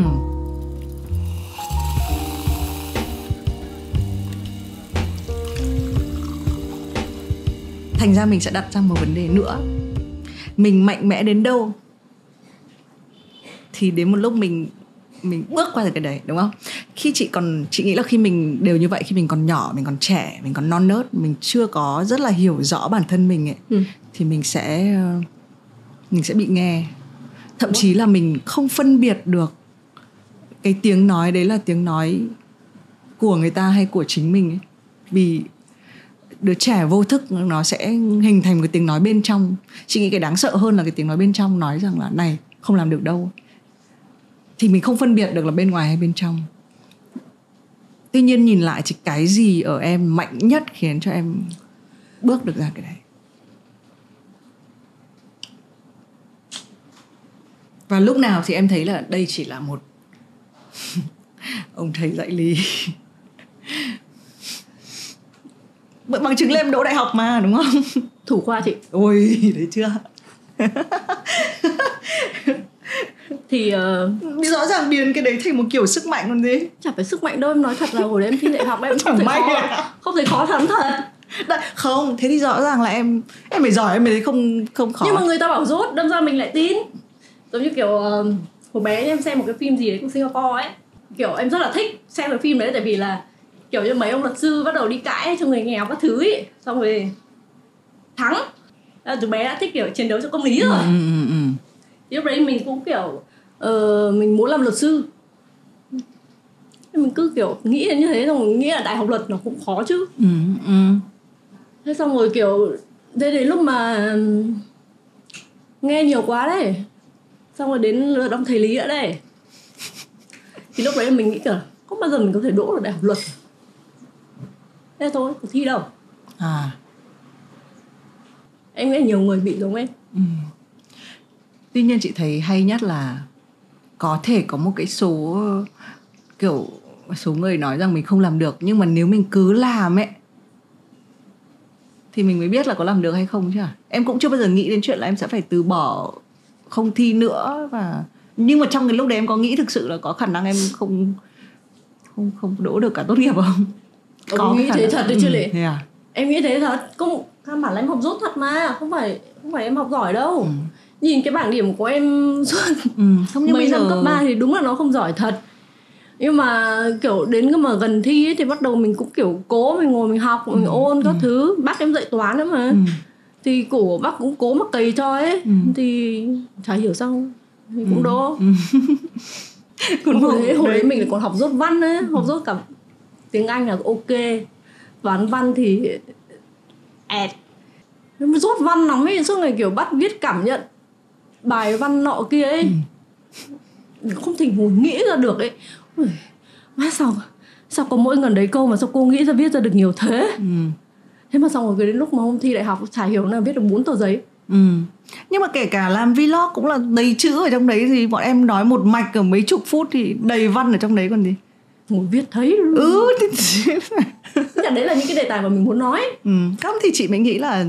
Thành ra mình sẽ đặt ra một vấn đề nữa. Mình mạnh mẽ đến đâu thì đến một lúc mình bước qua được cái đấy, đúng không? Chị nghĩ là khi mình đều như vậy, khi mình còn nhỏ, mình còn trẻ, mình còn non nớt, mình chưa có rất là hiểu rõ bản thân mình ấy, thì mình sẽ bị nghe. Thậm chí là mình không phân biệt được cái tiếng nói đấy là tiếng nói của người ta hay của chính mình ấy. Vì đứa trẻ vô thức nó sẽ hình thành một cái tiếng nói bên trong. Chị nghĩ cái đáng sợ hơn là cái tiếng nói bên trong nói rằng là này, không làm được đâu. Thì mình không phân biệt được là bên ngoài hay bên trong. Tuy nhiên nhìn lại thì cái gì ở em mạnh nhất khiến cho em bước được ra cái đấy? Và lúc nào thì em thấy là đây chỉ là một ông thầy dạy lý bằng chứng lên đỗ đại học mà, đúng không? Thủ khoa chị. Ôi, đấy chưa? Thì rõ ràng biến cái đấy thành một kiểu sức mạnh còn gì. Chả phải sức mạnh đâu, em nói thật là hồi đấy em thi đại học em không thấy khó lắm thật. Không, thế thì rõ ràng là em phải giỏi, em mới thấy không khó. Nhưng mà người ta bảo dốt, đâm ra mình lại tin. Giống như kiểu hồi bé em xem một cái phim gì đấy của Singapore ấy, kiểu em rất là thích xem cái phim đấy, tại vì là kiểu như mấy ông luật sư bắt đầu đi cãi cho người nghèo các thứ ấy, xong rồi thắng. Từ bé đã thích kiểu chiến đấu cho công lý rồi. Thì lúc đấy mình cũng kiểu mình muốn làm luật sư. Mình cứ kiểu nghĩ như thế, xong rồi nghĩ là đại học luật nó cũng khó chứ. Thế xong rồi kiểu đến lúc mà nghe nhiều quá đấy, xong rồi đến lượt ông thầy lý nữa đây, thì lúc đấy mình nghĩ kiểu không bao giờ mình có thể đỗ được đại học luật. Thế thôi, có thi đâu. Em nghĩ nhiều người bị giống em. Tuy nhiên chị thấy hay nhất là có thể có một cái số kiểu số người nói rằng mình không làm được, nhưng mà nếu mình cứ làm ấy thì mình mới biết là có làm được hay không chứ. Em cũng chưa bao giờ nghĩ đến chuyện là em sẽ phải từ bỏ, không thi nữa. Nhưng mà trong cái lúc đấy em có nghĩ thực sự là có khả năng em không đỗ được cả tốt nghiệp không? Có nghĩ thế thật đấy chứ lệ. Em nghĩ thế thật. Cũng căn bản là em học dốt thật mà, không phải em học giỏi đâu. Nhìn cái bảng điểm của em không, như mấy năm cấp 3 thì đúng là nó không giỏi thật. Nhưng mà kiểu đến cái mà gần thi ấy, thì bắt đầu mình cũng kiểu cố, mình ngồi mình học, mình ôn các thứ. Bác em dạy toán nữa mà. Thì của bác cũng cố mà cày cho ấy. Thì chả hiểu sao thì cũng đỗ. Hồi đấy mình còn học dốt văn ấy, học dốt cả tiếng Anh là ok, toán văn thì dốt văn lắm ấy, suốt ngày kiểu bắt viết cảm nhận bài văn nọ kia ấy. Không thể ngồi nghĩ ra được ấy. Má sao có mỗi gần đấy câu mà sao cô nghĩ ra viết ra được nhiều thế. Thế mà xong rồi đến lúc mà hôm thi đại học chả hiểu nào viết được 4 tờ giấy. Nhưng mà kể cả làm vlog cũng là đầy chữ ở trong đấy, thì bọn em nói một mạch ở mấy chục phút thì đầy văn ở trong đấy còn gì. Ngồi viết thấy. Đấy là những cái đề tài mà mình muốn nói. Không thì chị mới nghĩ là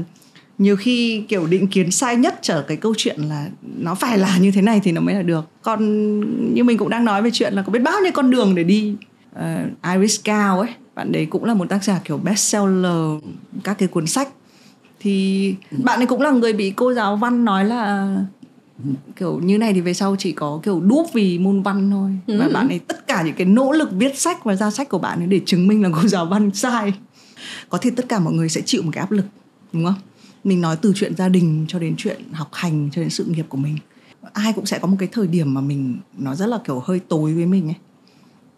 nhiều khi kiểu định kiến sai nhất trở cái câu chuyện là nó phải là như thế này thì nó mới là được. Còn như mình cũng đang nói về chuyện là có biết bao nhiêu con đường để đi. Iris Cao ấy, bạn đấy cũng là một tác giả kiểu bestseller các cái cuốn sách. Thì bạn ấy cũng là người bị cô giáo văn nói là kiểu như này thì về sau chỉ có kiểu đúp vì môn văn thôi. Và bạn ấy tất cả những cái nỗ lực viết sách và ra sách của bạn ấy để chứng minh là cô giáo văn sai. Có thể tất cả mọi người sẽ chịu một cái áp lực, đúng không? Mình nói từ chuyện gia đình cho đến chuyện học hành cho đến sự nghiệp của mình. Ai cũng sẽ có một cái thời điểm mà nó rất là kiểu hơi tối với mình ấy.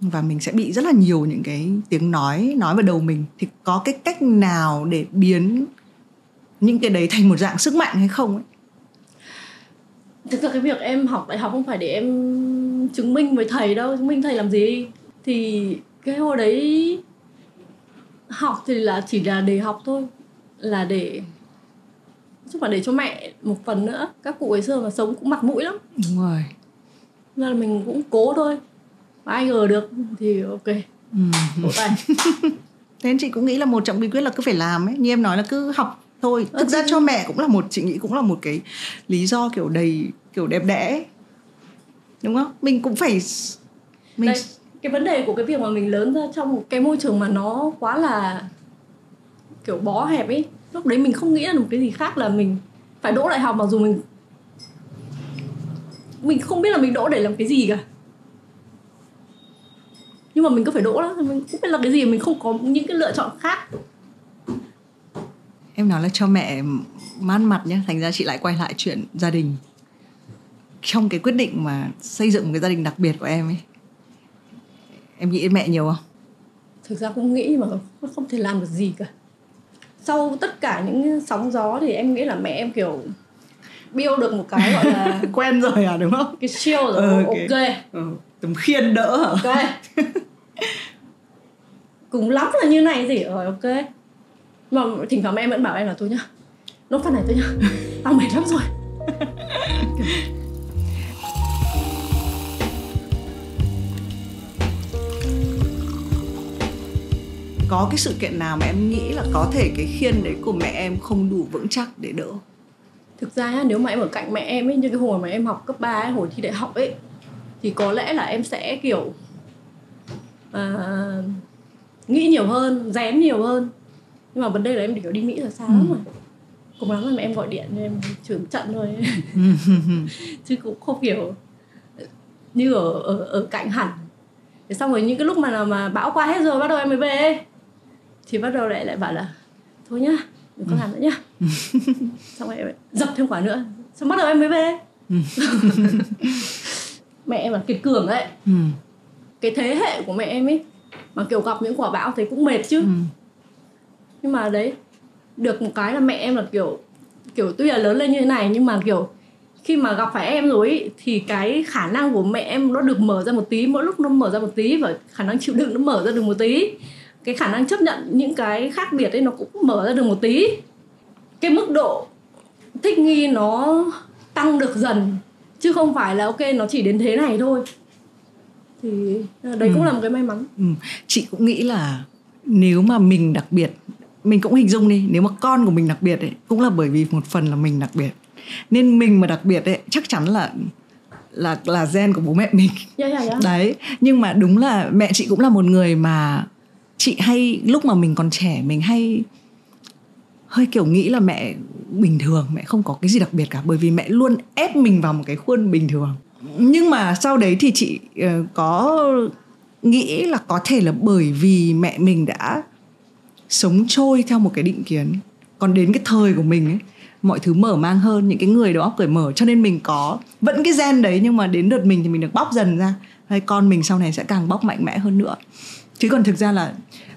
Và mình sẽ bị rất là nhiều những cái tiếng nói vào đầu mình. Thì có cái cách nào để biến những cái đấy thành một dạng sức mạnh hay không ấy? Thực ra cái việc em học đại học không phải để em chứng minh với thầy đâu. Chứng minh thầy làm gì. Thì cái hồi đấy học thì là chỉ là để học thôi. Là để chứ phải để cho mẹ một phần nữa. Các cụ ấy xưa mà sống cũng mặt mũi lắm. Đúng rồi. Nên là mình cũng cố thôi. Mà ai ngờ được thì ok. Vỗ tay. Thế nên chị cũng nghĩ là một trong bí quyết là cứ phải làm ấy. Như em nói là cứ học thôi. Thực ra cho mẹ cũng là chị nghĩ cũng là một cái lý do kiểu đẹp đẽ ấy. Đúng không? Mình cũng phải Đây, cái vấn đề của cái việc mà mình lớn ra trong một cái môi trường mà nó quá là kiểu bó hẹp ấy. Lúc đấy mình không nghĩ ra một cái gì khác là mình phải đỗ đại học, mặc dù mình không biết là mình đỗ để làm cái gì cả. Nhưng mà mình cứ phải đỗ đó, mình không biết là cái gì, mình không có những cái lựa chọn khác. Em nói là cho mẹ man mặt nhé, thành ra chị lại quay lại chuyện gia đình. Trong cái quyết định mà xây dựng một cái gia đình đặc biệt của em ấy, em nghĩ đến mẹ nhiều không? Thực ra cũng nghĩ mà không thể làm được gì cả. Sau tất cả những sóng gió thì em nghĩ là mẹ em kiểu build được một cái gọi là quen rồi à, đúng không? Cái shield rồi, ok. Tấm khiên đỡ hả? Ok. Cùng lắm là như này gì, rồi ok. Mà thỉnh thoảng mẹ em vẫn bảo em là thôi nhá, nốt phần này thôi nhá, tao mệt lắm rồi. Có cái sự kiện nào mà em nghĩ là có thể cái khiên đấy của mẹ em không đủ vững chắc để đỡ? Thực ra nếu mà em ở cạnh mẹ em ấy, như cái hồi mà em học cấp 3 ấy, hồi thi đại học ấy, thì có lẽ là em sẽ kiểu nghĩ nhiều hơn, rén nhiều hơn. Nhưng mà vấn đề là em kiểu đi Mỹ là xa lắm rồi. Cùng lắm là mẹ em gọi điện cho em chửi một trận thôi. Chứ cũng không kiểu như ở cạnh hẳn. Thế xong rồi những cái lúc mà bão qua hết rồi bắt đầu em mới về, thì bắt đầu lại bảo là thôi nhá, đừng có làm nữa nhá. Xong rồi em dập thêm quả nữa, xong bắt đầu em mới về. Mẹ em là kiệt cường đấy. Cái thế hệ của mẹ em ấy mà kiểu gặp những quả bão thì cũng mệt chứ. Nhưng mà đấy, được một cái là mẹ em là kiểu tuy là lớn lên như thế này nhưng mà kiểu khi mà gặp phải em rồi ý, thì cái khả năng của mẹ em nó được mở ra một tí, mỗi lúc nó mở ra một tí, và khả năng chịu đựng nó mở ra được một tí, cái khả năng chấp nhận những cái khác biệt ấy nó cũng mở ra được một tí, cái mức độ thích nghi nó tăng được dần, chứ không phải là ok nó chỉ đến thế này thôi. Thì đấy cũng là một cái may mắn. Chị cũng nghĩ là nếu mà mình đặc biệt, mình cũng hình dung đi, nếu mà con của mình đặc biệt ấy, cũng là bởi vì một phần là mình đặc biệt, nên mình mà đặc biệt ấy chắc chắn là gen của bố mẹ mình. Yeah. Đấy, nhưng mà đúng là mẹ chị cũng là một người mà chị hay, lúc mà mình còn trẻ mình hay hơi kiểu nghĩ là mẹ bình thường, mẹ không có cái gì đặc biệt cả, bởi vì mẹ luôn ép mình vào một cái khuôn bình thường. Nhưng mà sau đấy thì chị có nghĩ là có thể là bởi vì mẹ mình đã sống trôi theo một cái định kiến, còn đến cái thời của mình ấy, mọi thứ mở mang hơn, những cái người đó óc cởi mở, cho nên mình có vẫn cái gen đấy, nhưng mà đến đợt mình thì mình được bóc dần ra, hay con mình sau này sẽ càng bóc mạnh mẽ hơn nữa. Chứ còn thực ra là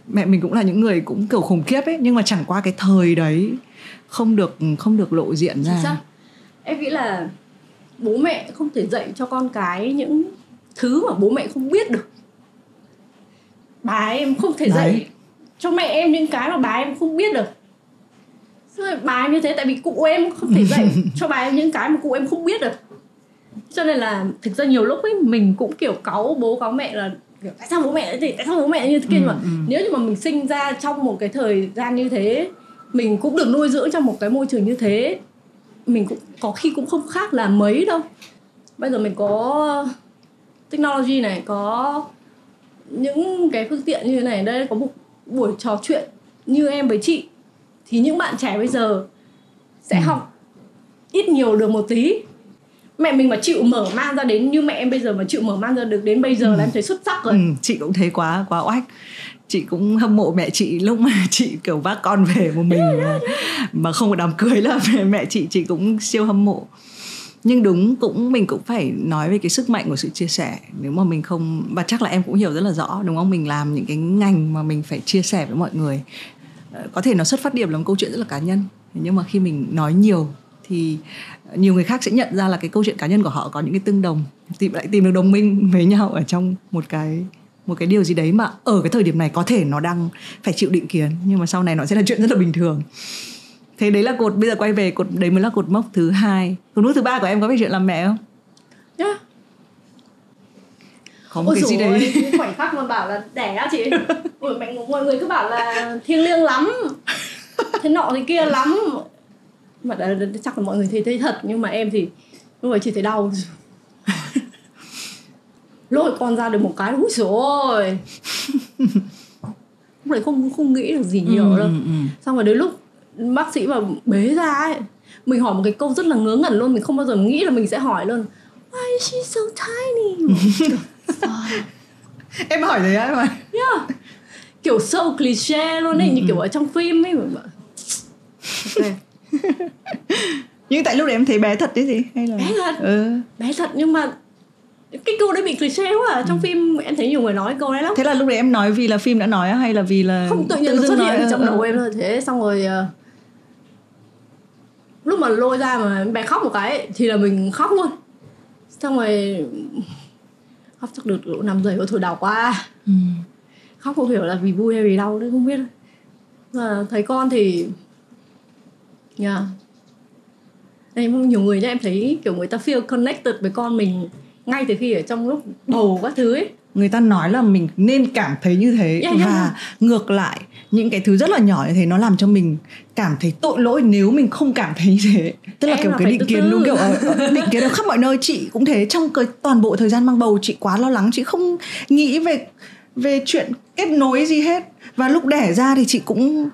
mẹ mình cũng là những người cũng kiểu khủng khiếp ấy, nhưng mà chẳng qua cái thời đấy không được lộ diện ra. Chắc em nghĩ là bố mẹ không thể dạy cho con cái những thứ mà bố mẹ không biết được. Bà em không thể dạy cho mẹ em những cái mà bà em không biết được. Rồi bà em như thế tại vì cụ em không thể dạy cho bà em những cái mà cụ em không biết được. Cho nên là thực ra nhiều lúc ấy mình cũng kiểu cáu bố cáu mẹ là kiểu, tại sao bố mẹ như thế kia. Mà nếu như mà mình sinh ra trong một cái thời gian như thế, mình cũng được nuôi dưỡng trong một cái môi trường như thế, mình cũng có khi cũng không khác là mấy đâu. Bây giờ mình có technology này, có những cái phương tiện như thế này, đây có một buổi trò chuyện như em với chị, thì những bạn trẻ bây giờ sẽ học ít nhiều được một tí. Mẹ mình mà chịu mở mang ra đến như mẹ em bây giờ mà chịu mở mang ra được đến bây giờ là em thấy xuất sắc rồi. Chị cũng thấy quá oách. Chị cũng hâm mộ mẹ chị lúc mà chị kiểu vác con về một mình mà không có đám cưới là mẹ chị cũng siêu hâm mộ. Nhưng đúng, mình cũng phải nói về cái sức mạnh của sự chia sẻ. Nếu mà mình không, và chắc là em cũng hiểu rất là rõ đúng không, mình làm những cái ngành mà mình phải chia sẻ với mọi người, có thể nó xuất phát điểm là một câu chuyện rất là cá nhân, nhưng mà khi mình nói nhiều thì nhiều người khác sẽ nhận ra là cái câu chuyện cá nhân của họ có những cái tương đồng, tìm được đồng minh với nhau ở trong một cái điều gì đấy mà ở cái thời điểm này có thể nó đang phải chịu định kiến, nhưng mà sau này nó sẽ là chuyện rất là bình thường. Thế đấy là bây giờ quay về cột đấy mới là cột mốc thứ 2. Cột mốc thứ 3 của em có về chuyện làm mẹ không? Yeah. Có một cái gì đấy khoảnh khắc mà bảo là đẻ á chị. Mọi người cứ bảo là thiêng liêng lắm, thế nọ thế kia lắm, mà chắc là mọi người thấy thật, nhưng mà em thì lúc ấy chỉ thấy đau. Lôi con ra được một cái, úi dồi ôi, lúc đấy không nghĩ được gì nhiều đâu. Xong rồi đến lúc bác sĩ mà bế ra ấy, mình hỏi một cái câu rất là ngớ ngẩn luôn, mình không bao giờ nghĩ là mình sẽ hỏi luôn. Why is she so tiny? Em hỏi đấy á mà. Yeah. Kiểu so cliché luôn ấy, như kiểu ở trong phim ấy. Okay. Nhưng tại lúc đấy em thấy bé thật đấy gì? Hay là... Bé thật. Bé thật, nhưng mà cái câu đấy bị cliché quá à. Trong phim em thấy nhiều người nói câu đấy lắm. Thế là lúc đấy em nói vì là phim đã nói hay là vì là không, tự nhiên nó xuất hiện trong đầu em thôi. Thế xong rồi lúc mà lôi ra mà bé khóc một cái thì là mình khóc luôn. Xong rồi khóc chắc được 5 giây thôi, đau quá. Khóc không hiểu là vì vui hay vì đau đấy không biết. Mà thấy con thì em nhiều người nhá, em thấy kiểu người ta feel connected với con mình ngay từ khi ở trong lúc bầu các thứ ấy. người ta nói là mình nên cảm thấy như thế. Và ngược lại, những cái thứ rất là nhỏ như thế nó làm cho mình cảm thấy tội lỗi nếu mình không cảm thấy như thế. Tức là kiểu cái định kiến đúng kiểu định kiến ở khắp mọi nơi. Chị cũng thế, trong cái toàn bộ thời gian mang bầu chị quá lo lắng, chị không nghĩ về chuyện kết nối gì hết. Và lúc đẻ ra thì chị cũng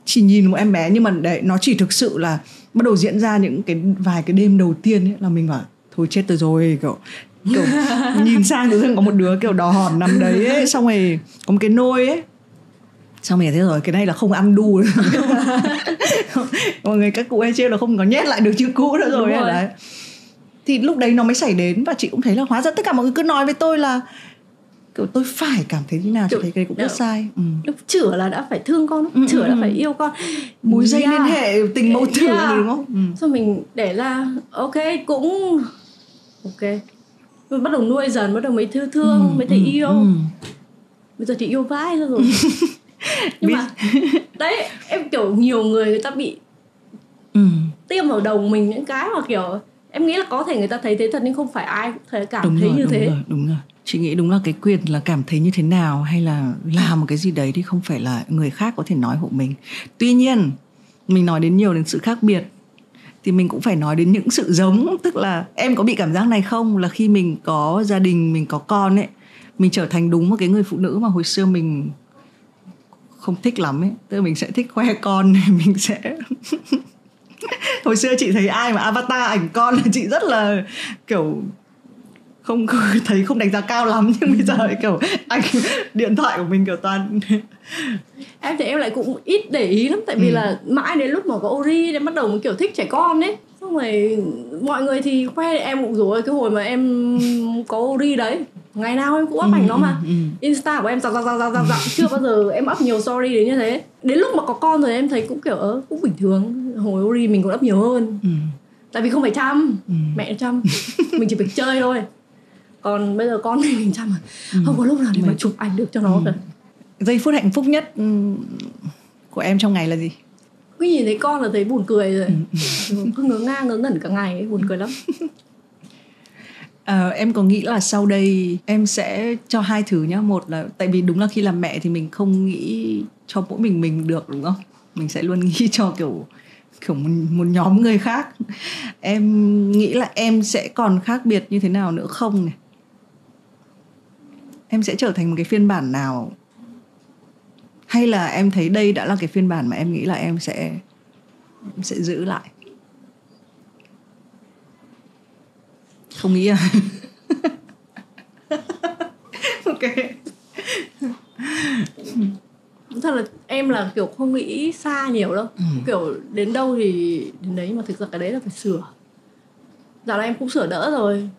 chỉ nhìn một em bé, nhưng mà nó chỉ thực sự là bắt đầu diễn ra những cái vài cái đêm đầu tiên ấy, là mình bảo thôi chết tôi rồi, kiểu nhìn sang tự dưng có một đứa kiểu đỏ hòn nằm đấy ấy, xong rồi có một cái nôi ấy, xong rồi thế rồi cái này là không ăn đu mọi người các cụ hay trêu là không có nhét lại được chữ cũ nữa rồi ấy. Đấy thì lúc đấy nó mới xảy đến. Và chị cũng thấy là hóa ra tất cả mọi người cứ nói với tôi là kiểu tôi phải cảm thấy thế nào. Chị thấy cái cũng rất sai. Lúc chữa là đã phải thương con, chữa là phải yêu con, mối dây liên hệ tình mẫu tử đúng không? Xong mình để ra ok cũng ok, mình bắt đầu nuôi dần, bắt đầu mới thương mới thấy yêu. Bây giờ thì yêu vãi rồi. Nhưng mà đấy, em kiểu nhiều người ta bị tiêm vào đầu mình những cái mà kiểu em nghĩ là có thể người ta thấy thế thật, nhưng không phải ai cũng thấy cảm thấy như thế. Đúng rồi. Chị nghĩ đúng là cái quyền là cảm thấy như thế nào hay là làm một cái gì đấy thì không phải là người khác có thể nói hộ mình. Tuy nhiên mình nói đến nhiều đến sự khác biệt thì mình cũng phải nói đến những sự giống. Tức là em có bị cảm giác này không, là khi mình có gia đình, mình có con ấy, mình trở thành đúng một cái người phụ nữ mà hồi xưa mình không thích lắm ấy. Tức là mình sẽ thích khoe con này, mình sẽ hồi xưa chị thấy ai mà avatar ảnh con là chị rất là kiểu không thấy không đánh giá cao lắm. Nhưng bây giờ kiểu ảnh điện thoại của mình kiểu toàn em thì em lại cũng ít để ý lắm. Tại vì là mãi đến lúc mà có Ori em bắt đầu kiểu thích trẻ con ấy. Xong rồi mọi người thì khoe, em cũng rồi cái hồi mà em có Ori đấy, ngày nào em cũng up ảnh nó mà. Insta của em dặn chưa bao giờ em up nhiều story đến như thế. Đến lúc mà có con rồi em thấy cũng kiểu cũng bình thường. Hồi Ori mình còn up nhiều hơn. Tại vì không phải chăm, mẹ chăm, mình chỉ phải chơi thôi. Còn bây giờ con thì mình chăm mà không có lúc nào để mà chụp ảnh được cho nó cả. Giây phút hạnh phúc nhất của em trong ngày là gì? Cứ nhìn thấy con là thấy buồn cười rồi. Cứ ngớ ngẩn cả ngày ấy, buồn cười lắm. Em có nghĩ là sau đây em sẽ cho hai thứ nhá. Một là tại vì đúng là khi làm mẹ thì mình không nghĩ cho mỗi mình được, đúng không? Mình sẽ luôn nghĩ cho kiểu một nhóm người khác. Em nghĩ là em sẽ còn khác biệt như thế nào nữa không này? Em sẽ trở thành một cái phiên bản nào? Hay là em thấy đây đã là cái phiên bản mà em nghĩ là em sẽ giữ lại? Không nghĩ à? Ok. Thật là em là kiểu không nghĩ xa nhiều đâu. Kiểu đến đâu thì đến đấy, mà thực ra cái đấy là phải sửa. Dạo này em cũng sửa đỡ rồi,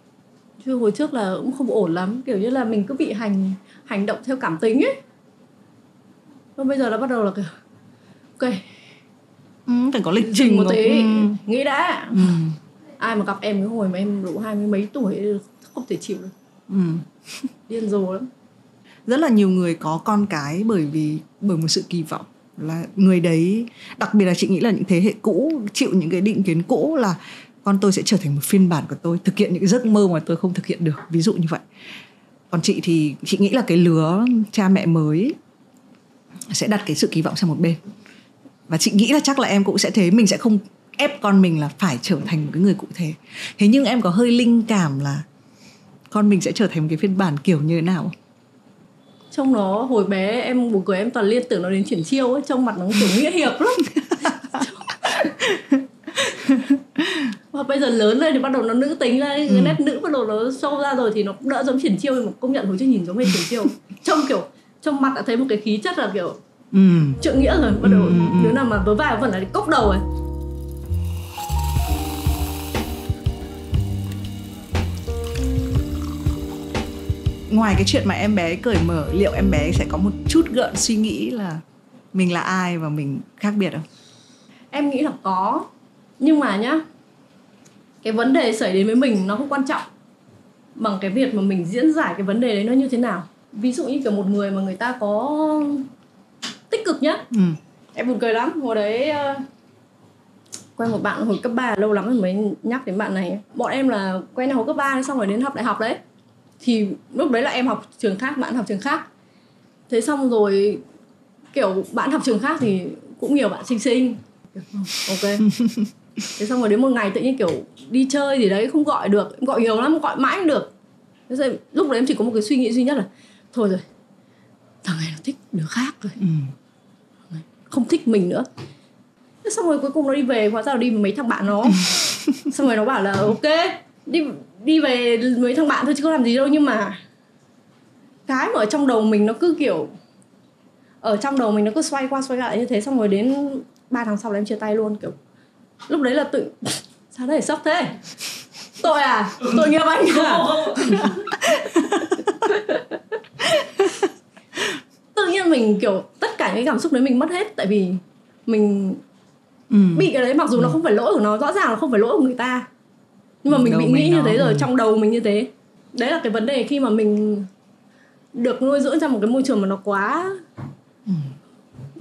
chứ hồi trước là cũng không ổn lắm. Kiểu như là mình cứ bị hành động theo cảm tính ấy. Còn bây giờ là bắt đầu là kiểu ok, phải có lịch trình một tí, nghĩ đã. Ai mà gặp em cái hồi mà em đủ 20 mấy tuổi không thể chịu được. Điên rồ lắm. Rất là nhiều người có con cái bởi một sự kỳ vọng là người đấy, đặc biệt là chị nghĩ là những thế hệ cũ chịu những cái định kiến cũ là con tôi sẽ trở thành một phiên bản của tôi, thực hiện những giấc mơ mà tôi không thực hiện được, ví dụ như vậy. Còn chị thì chị nghĩ là cái lứa cha mẹ mới sẽ đặt cái sự kỳ vọng sang một bên. Và chị nghĩ là chắc là em cũng sẽ thế. Mình sẽ không ép con mình là phải trở thành một cái người cụ thể. Thế nhưng em có hơi linh cảm là con mình sẽ trở thành một cái phiên bản kiểu như thế nào? Trông nó hồi bé em buồn cười, em toàn liên tưởng nó đến Triển Chiêu ấy. Trông mặt nó kiểu nghĩa hiệp lắm. Và bây giờ lớn lên thì bắt đầu nó nữ tính lên, cái nét nữ bắt đầu nó sâu ra rồi thì nó cũng đỡ giống Triển Chiêu. Nhưng mà công nhận hồi trước nhìn giống hệt Triển Chiêu. Trông kiểu trong mặt đã thấy một cái khí chất là kiểu trượng nghĩa rồi. Bắt đầu đứa nào mà vớ vai vẫn là cốc đầu ấy. Ngoài cái chuyện mà em bé cởi mở, liệu em bé sẽ có một chút gợn suy nghĩ là mình là ai và mình khác biệt không? Em nghĩ là có. Nhưng mà nhá, cái vấn đề xảy đến với mình nó không quan trọng bằng cái việc mà mình diễn giải cái vấn đề đấy nó như thế nào. Ví dụ như kiểu một người mà người ta có tích cực nhá. Em buồn cười lắm. Hồi đấy quen một bạn hồi cấp 3, lâu lắm rồi mới nhắc đến bạn này. Bọn em là quen nhau hồi cấp 3 xong rồi đến học đại học đấy. Thì lúc đấy là em học trường khác, bạn học trường khác. Thế xong rồi kiểu bạn học trường khác thì cũng nhiều bạn xinh xinh. Ok. Thế xong rồi đến một ngày tự nhiên kiểu đi chơi gì đấy không gọi được, em gọi nhiều lắm, gọi mãi không được. Thế rồi, lúc đấy em chỉ có một cái suy nghĩ duy nhất là thôi rồi, thằng này nó thích đứa khác rồi, không thích mình nữa. Thế xong rồi cuối cùng nó đi về, hóa ra là đi với mấy thằng bạn nó. Xong rồi nó bảo là ok, đi về mấy thằng bạn thôi chứ có làm gì đâu. Nhưng mà cái mà ở trong đầu mình nó cứ kiểu, ở trong đầu mình nó cứ xoay qua xoay lại như thế. Xong rồi đến 3 tháng sau là em chia tay luôn. Kiểu lúc đấy là tự sao đấy, sốc thế, tội à, tội nghiệp anh à. Tự nhiên mình kiểu tất cả những cái cảm xúc đấy mình mất hết. Tại vì mình bị cái đấy, mặc dù nó không phải lỗi của nó, rõ ràng là không phải lỗi của người ta, nhưng mà mình bị nghĩ như thế rồi, trong đầu mình như thế. Đấy là cái vấn đề khi mà mình được nuôi dưỡng trong một cái môi trường mà nó quá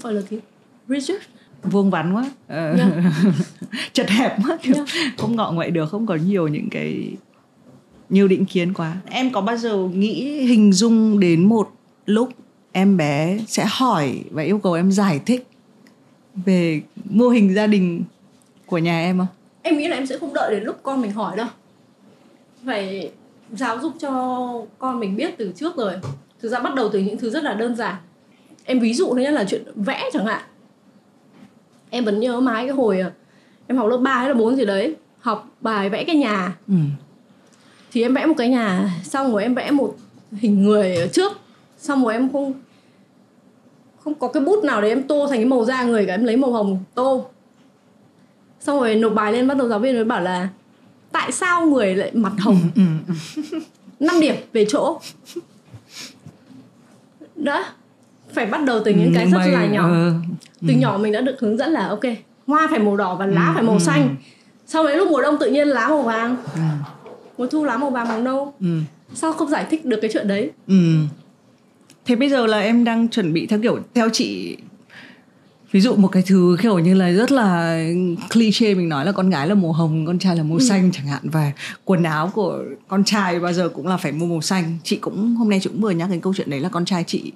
gọi là gì, rigid, vuông vắn quá, chật hẹp quá, không ngọ nguậy được, không có nhiều những cái nhiều định kiến quá. Em có bao giờ nghĩ hình dung đến một lúc em bé sẽ hỏi và yêu cầu em giải thích về mô hình gia đình của nhà em không? Em nghĩ là em sẽ không đợi đến lúc con mình hỏi đâu, phải giáo dục cho con mình biết từ trước rồi. Thực ra bắt đầu từ những thứ rất là đơn giản. Em ví dụ thứ nhất là chuyện vẽ chẳng hạn. Em vẫn nhớ mãi cái hồi em học lớp 3 hay là 4 gì đấy, học bài vẽ cái nhà. Thì em vẽ một cái nhà, xong rồi em vẽ một hình người ở trước, xong rồi em không có cái bút nào để em tô thành cái màu da người cả, em lấy màu hồng tô. Xong rồi nộp bài lên, bắt đầu giáo viên mới bảo là tại sao người lại mặt hồng. 5 điểm về chỗ. Đó, phải bắt đầu từ những cái rất là nhỏ. Từ nhỏ mình đã được hướng dẫn là ok, hoa phải màu đỏ và lá phải màu xanh. Sau đấy lúc mùa đông tự nhiên lá màu vàng, mùa thu lá màu vàng màu nâu. Sao không giải thích được cái chuyện đấy? Thế bây giờ là em đang chuẩn bị theo kiểu, theo chị, ví dụ một cái thứ kiểu như là rất là cliché, mình nói là con gái là màu hồng, con trai là màu xanh chẳng hạn, và quần áo của con trai bao giờ cũng là phải mua màu xanh. Chị cũng hôm nay chị cũng vừa nhắc đến câu chuyện đấy, là con trai chị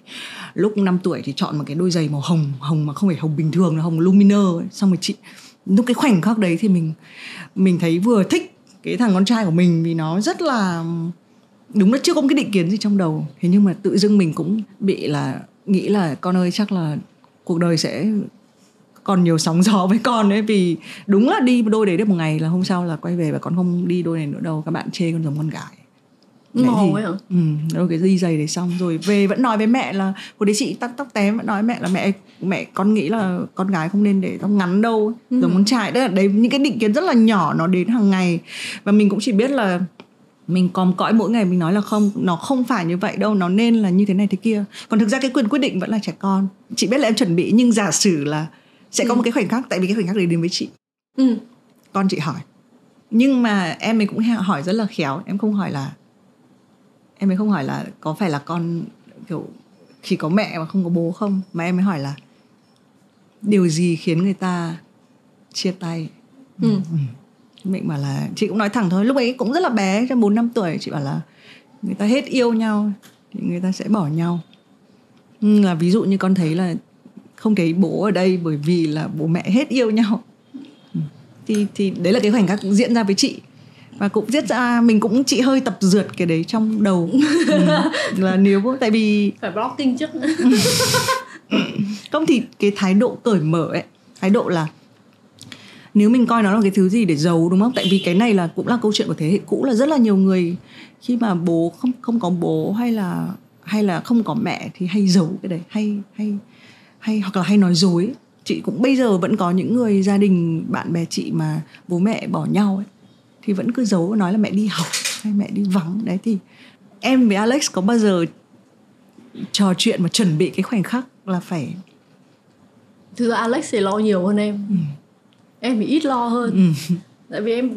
lúc 5 tuổi thì chọn một cái đôi giày màu hồng, hồng mà không phải hồng bình thường, là hồng lumineux ấy. Xong rồi chị lúc cái khoảnh khắc đấy thì mình thấy vừa thích cái thằng con trai của mình vì nó rất là, đúng là chưa có một cái định kiến gì trong đầu. Thế nhưng mà tự dưng mình cũng bị là nghĩ là con ơi, chắc là cuộc đời sẽ còn nhiều sóng gió với con ấy. Vì đúng là đi đôi đấy được một ngày là hôm sau là quay về và con không đi đôi này nữa đâu, các bạn chê con giống con gái. Màu ấy hả? Đôi cái đi giày đấy xong rồi về vẫn nói với mẹ là, hồi đấy chị tóc tém, vẫn nói với mẹ là mẹ con nghĩ là con gái không nên để tóc ngắn đâu, giống con trai. Đấy những cái định kiến rất là nhỏ, nó đến hàng ngày. Và mình cũng chỉ biết là mình còm cõi mỗi ngày, mình nói là không, nó không phải như vậy đâu, nó nên là như thế này thế kia. Còn thực ra cái quyền quyết định vẫn là trẻ con. Chị biết là em chuẩn bị, nhưng giả sử là sẽ có một cái khoảnh khắc, tại vì cái khoảnh khắc đấy đến với chị, con chị hỏi. Nhưng mà em mình cũng hỏi rất là khéo. Em không hỏi là có phải là con kiểu chỉ có mẹ mà không có bố không, mà em mới hỏi là điều gì khiến người ta chia tay. Mình bảo là, chị cũng nói thẳng thôi, lúc ấy cũng rất là bé, cho 4-5 tuổi. Chị bảo là người ta hết yêu nhau thì người ta sẽ bỏ nhau. Là ví dụ như con thấy là không thấy bố ở đây bởi vì là bố mẹ hết yêu nhau. Thì đấy là cái khoảnh khắc diễn ra với chị. Và cũng diễn ra, mình cũng, chị hơi tập dượt cái đấy trong đầu. Là nếu, tại vì phải blocking trước. không thì cái thái độ cởi mở ấy, thái độ là nếu mình coi nó là cái thứ gì để giấu, đúng không? Tại vì cái này là cũng là câu chuyện của thế hệ cũ, là rất là nhiều người khi mà bố không có bố hay là không có mẹ thì hay giấu cái đấy, hay hoặc là hay nói dối. Chị cũng bây giờ vẫn có những người gia đình bạn bè chị mà bố mẹ bỏ nhau ấy, thì vẫn cứ giấu, nói là mẹ đi học hay mẹ đi vắng. Đấy thì em với Alex có bao giờ trò chuyện mà chuẩn bị cái khoảnh khắc là phải... Thực ra Alex thì lo nhiều hơn em. Em thì ít lo hơn. Tại vì em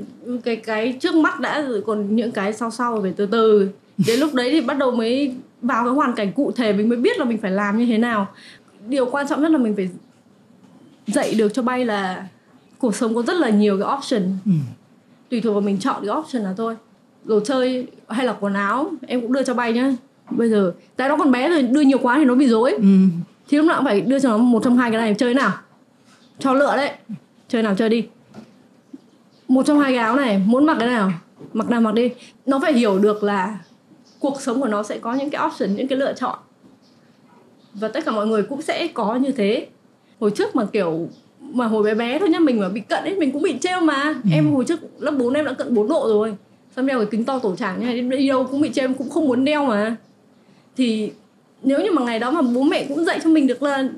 cái trước mắt đã rồi, còn những cái sau về từ từ. Đến lúc đấy thì bắt đầu mới vào cái hoàn cảnh cụ thể, mình mới biết là mình phải làm như thế nào. Điều quan trọng nhất là mình phải dạy được cho Bay là cuộc sống có rất là nhiều cái option. Tùy thuộc vào mình chọn cái option nào thôi. đồ chơi hay là quần áo em cũng đưa cho bay nhá. Bây giờ tại nó còn bé rồi, đưa nhiều quá thì nó bị rối. Thì lúc nào cũng phải đưa cho nó một trong hai cái này, chơi nào cho lựa đấy, chơi nào chơi đi. Một trong hai cái áo này muốn mặc cái nào mặc đi. Nó phải hiểu được là cuộc sống của nó sẽ có những cái option, những cái lựa chọn, và tất cả mọi người cũng sẽ có như thế. Hồi trước mà kiểu mà hồi bé bé thôi nhá, mình mà bị cận ấy, mình cũng bị trêu mà. Em hồi trước lớp 4 em đã cận 4 độ rồi, xong đeo cái kính to tổ tràng nha, đi đâu cũng bị trêu, em cũng không muốn đeo mà. Thì nếu như mà ngày đó mà bố mẹ cũng dạy cho mình được là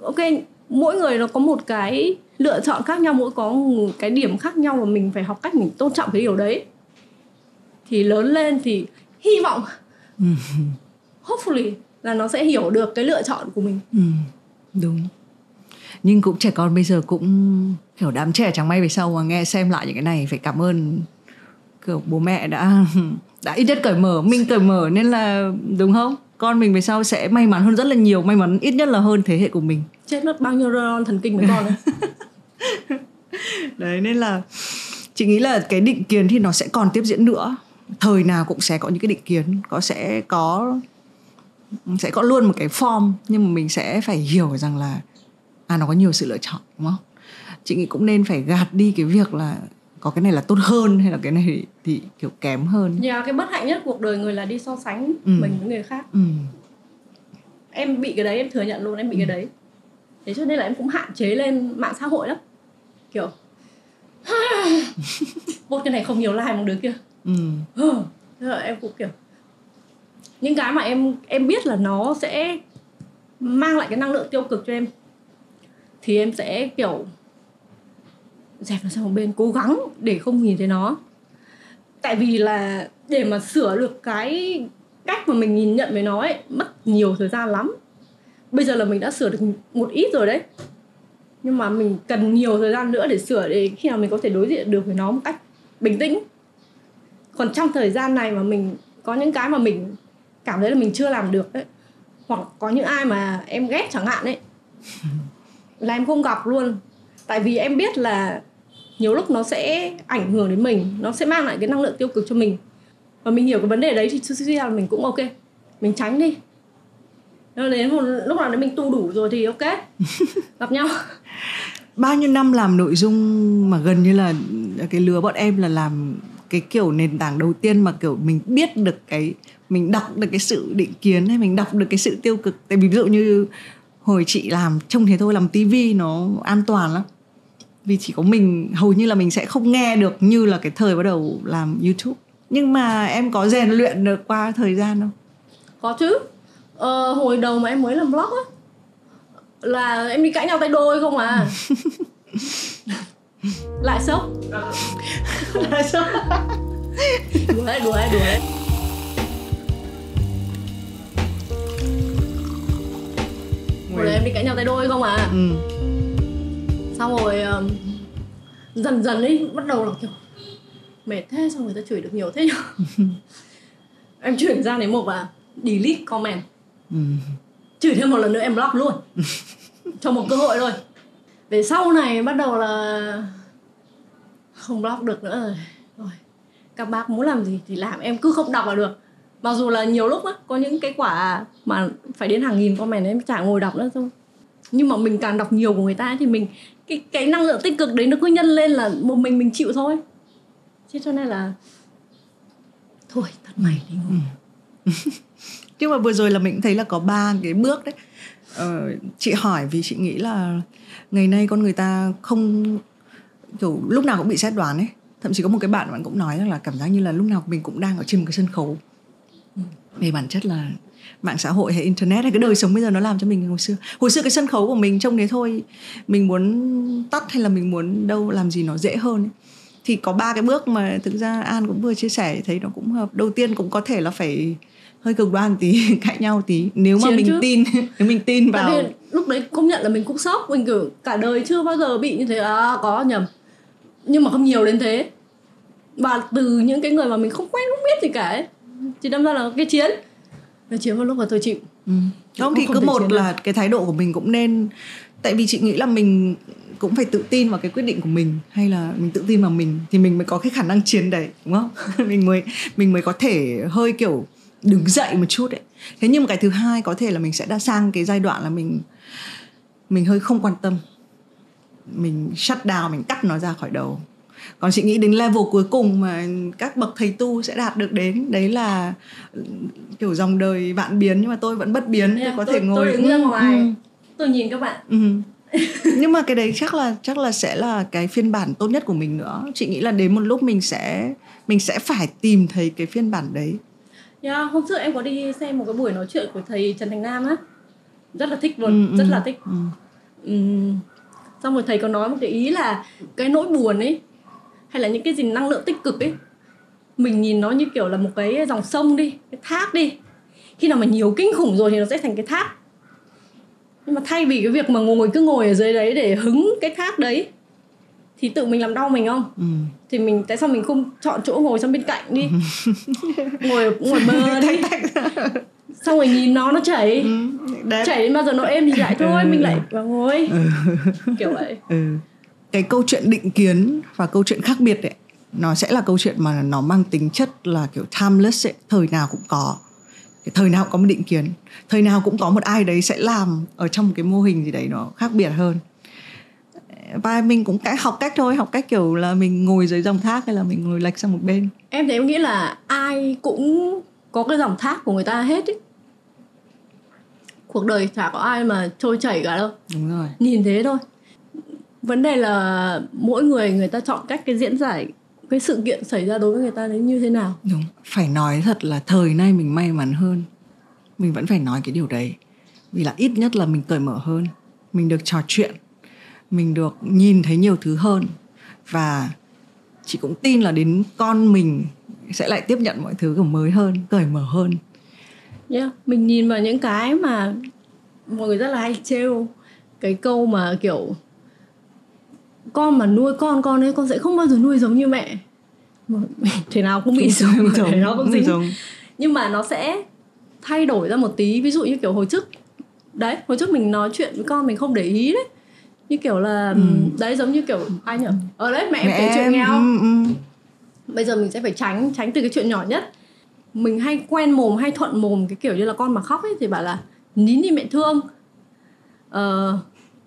ok, mỗi người nó có một cái lựa chọn khác nhau, mỗi có một cái điểm khác nhau, và mình phải học cách mình tôn trọng cái điều đấy. Thì lớn lên thì hy vọng hopefully là nó sẽ hiểu được cái lựa chọn của mình. Đúng. Nhưng cũng trẻ con bây giờ cũng kiểu đám trẻ chẳng may về sau mà nghe xem lại những cái này phải cảm ơn kiểu bố mẹ đã ít nhất cởi mở, mình cởi mở nên là đúng không? Con mình về sau sẽ may mắn hơn rất là nhiều, may mắn ít nhất là hơn thế hệ của mình. Chết mất bao nhiêu neuron thần kinh với con đấy. Đấy, nên là chị nghĩ là cái định kiến thì nó sẽ còn tiếp diễn nữa. Thời nào cũng sẽ có những cái định kiến, sẽ có luôn một cái form, nhưng mà mình sẽ phải hiểu rằng là nó có nhiều sự lựa chọn, đúng không? Chị nghĩ cũng nên phải gạt đi cái việc là có cái này là tốt hơn hay là cái này thì kiểu kém hơn. Cái bất hạnh nhất cuộc đời người là đi so sánh mình với người khác. Em bị cái đấy, em thừa nhận luôn, em bị cái đấy. Thế cho nên là em cũng hạn chế lên mạng xã hội lắm. Kiểu một cái này không nhiều like một đứa kia. Thế là em cũng kiểu những cái mà em biết là nó sẽ mang lại cái năng lượng tiêu cực cho em thì em sẽ kiểu dẹp nó sang một bên, cố gắng để không nhìn thấy nó. Tại vì là để mà sửa được cái cách mà mình nhìn nhận về nó ấy, mất nhiều thời gian lắm. Bây giờ là mình đã sửa được một ít rồi đấy, nhưng mà mình cần nhiều thời gian nữa để sửa, để khi nào mình có thể đối diện được với nó một cách bình tĩnh. Còn trong thời gian này mà mình có những cái mà mình cảm thấy là mình chưa làm được ấy, hoặc có những ai mà em ghét chẳng hạn ấy, là em không gặp luôn. Tại vì em biết là nhiều lúc nó sẽ ảnh hưởng đến mình, nó sẽ mang lại cái năng lượng tiêu cực cho mình. Và mình hiểu cái vấn đề đấy thì suy ra là mình cũng ok, mình tránh đi. Đến một lúc nào đấy mình tu đủ rồi thì ok, gặp nhau. Bao nhiêu năm làm nội dung mà gần như là cái lứa bọn em là làm cái kiểu nền tảng đầu tiên mà kiểu mình biết được cái, mình đọc được cái sự định kiến hay mình đọc được cái sự tiêu cực. Tại vì ví dụ như hồi chị làm trông thế thôi, làm tivi nó an toàn lắm, vì chỉ có mình, hầu như là mình sẽ không nghe được như là cái thời bắt đầu làm YouTube. Nhưng mà em có rèn luyện được qua thời gian không? Có chứ. Hồi đầu mà em mới làm vlog á, là em đi cãi nhau tay đôi không à. Lại sốc. Lại sốc. Đùa đấy. Hồi đấy em đi cãi nhau tay đôi không à. Xong rồi dần ấy bắt đầu là kiểu mệt thế, xong người ta chửi được nhiều thế nhở. Em chuyển sang đến một là delete comment. Chửi thêm một lần nữa em block luôn. Cho một cơ hội thôi. Về sau này bắt đầu là không block được nữa rồi. Các bác muốn làm gì thì làm, em cứ không đọc là được. Mặc dù là nhiều lúc á, có những cái quả mà phải đến hàng nghìn comment em chả ngồi đọc nữa thôi. Nhưng mà mình càng đọc nhiều của người ta thì mình cái năng lượng tích cực đấy nó cứ nhân lên, là một mình chịu thôi. Thế cho nên là thôi thật mày đi ngủ. Nhưng mà vừa rồi là mình cũng thấy là có 3 cái bước đấy. Chị hỏi vì chị nghĩ là ngày nay con người ta không kiểu lúc nào cũng bị xét đoán ấy. Thậm chí có một cái bạn cũng nói rằng là cảm giác như là lúc nào mình cũng đang ở trên một cái sân khấu. Về bản chất là mạng xã hội hay internet hay cái đời sống bây giờ nó làm cho mình hồi xưa cái sân khấu của mình trông thế thôi, mình muốn tắt hay là mình muốn đâu làm gì nó dễ hơn ấy. Thì có 3 cái bước mà thực ra An cũng vừa chia sẻ, thấy nó cũng hợp. Đầu tiên cũng có thể là phải hơi cực đoan tí, cãi nhau tí, nếu mà mình tin, nếu mình tin vào. Tại vì lúc đấy công nhận là mình cũng sốc, mình kiểu cả đời chưa bao giờ bị như thế. Có nhầm, nhưng mà không nhiều đến thế. Và từ những cái người mà mình không quen không biết gì cả ấy, thì đâm ra là cái chiến một lúc là tôi chịu. Không thì cứ một là cái thái độ của mình cũng nên, tại vì chị nghĩ là mình cũng phải tự tin vào cái quyết định của mình, hay là mình tự tin vào mình thì mình mới có cái khả năng chiến đấy, đúng không? mình mới có thể hơi kiểu đứng dậy một chút ấy. Thế nhưng mà cái thứ hai có thể là mình sẽ đã sang cái giai đoạn là mình hơi không quan tâm, mình shut down, mình cắt nó ra khỏi đầu. Còn chị nghĩ đến level cuối cùng mà các bậc thầy tu sẽ đạt được đến, đấy là kiểu dòng đời vạn biến nhưng mà tôi vẫn bất biến. Tôi có thể ngồi tôi đứng ra ngoài, tôi nhìn các bạn. Nhưng mà cái đấy chắc là sẽ là cái phiên bản tốt nhất của mình nữa. Chị nghĩ là đến một lúc mình sẽ phải tìm thấy cái phiên bản đấy. Hôm trước em có đi xem một cái buổi nói chuyện của thầy Trần Thành Nam á, rất là thích luôn, rất là thích. Xong rồi thầy có nói một cái ý là cái nỗi buồn ấy, hay là những cái gì năng lượng tích cực ấy, mình nhìn nó như kiểu là một cái dòng sông đi, cái thác đi. Khi nào mà nhiều kinh khủng rồi thì nó sẽ thành cái thác. Nhưng mà thay vì cái việc mà cứ ngồi ở dưới đấy để hứng cái thác đấy thì tự mình làm đau mình không? Thì tại sao mình không chọn chỗ ngồi sang bên cạnh đi, ngồi bờ đi, xong rồi nhìn nó chảy, chảy đến bao giờ nó êm thì lại thôi, mình lại vào ngồi, kiểu vậy. Cái câu chuyện định kiến và câu chuyện khác biệt ấy, nó sẽ là câu chuyện mà nó mang tính chất là kiểu timeless ấy, thời nào cũng có. Thời nào cũng có một định kiến, thời nào cũng có một ai đấy sẽ làm ở trong một cái mô hình gì đấy nó khác biệt hơn. Và mình cũng học cách thôi, học cách kiểu là mình ngồi dưới dòng thác hay là mình ngồi lệch sang một bên. Em thì em nghĩ là ai cũng có cái dòng thác của người ta hết ý. Cuộc đời chả có ai mà trôi chảy cả đâu. Đúng rồi. Nhìn thế thôi. Vấn đề là mỗi người ta chọn cách cái diễn giải cái sự kiện xảy ra đối với người ta đấy như thế nào. Đúng. Phải nói thật là thời nay mình may mắn hơn. Mình vẫn phải nói cái điều đấy. Vì là ít nhất là mình cởi mở hơn, mình được trò chuyện, mình được nhìn thấy nhiều thứ hơn. Và chị cũng tin là đến con mình sẽ lại tiếp nhận mọi thứ kiểu mới hơn, cởi mở hơn. Mình nhìn vào những cái mà mọi người rất là hay trêu, cái câu mà kiểu con mà nuôi con ấy, con sẽ không bao giờ nuôi giống như mẹ. Thế nào cũng bị giống, thế nào cũng dính. Nhưng mà nó sẽ thay đổi ra một tí. Ví dụ như kiểu hồi trước mình nói chuyện với con mình không để ý đấy, như kiểu là đấy, giống như kiểu ai nhở, ở đấy mẹ em kể chuyện nghèo. Bây giờ mình sẽ phải tránh từ cái chuyện nhỏ nhất. Mình hay quen mồm, hay thuận mồm, cái kiểu như là con mà khóc ấy thì bảo là nín đi mẹ thương,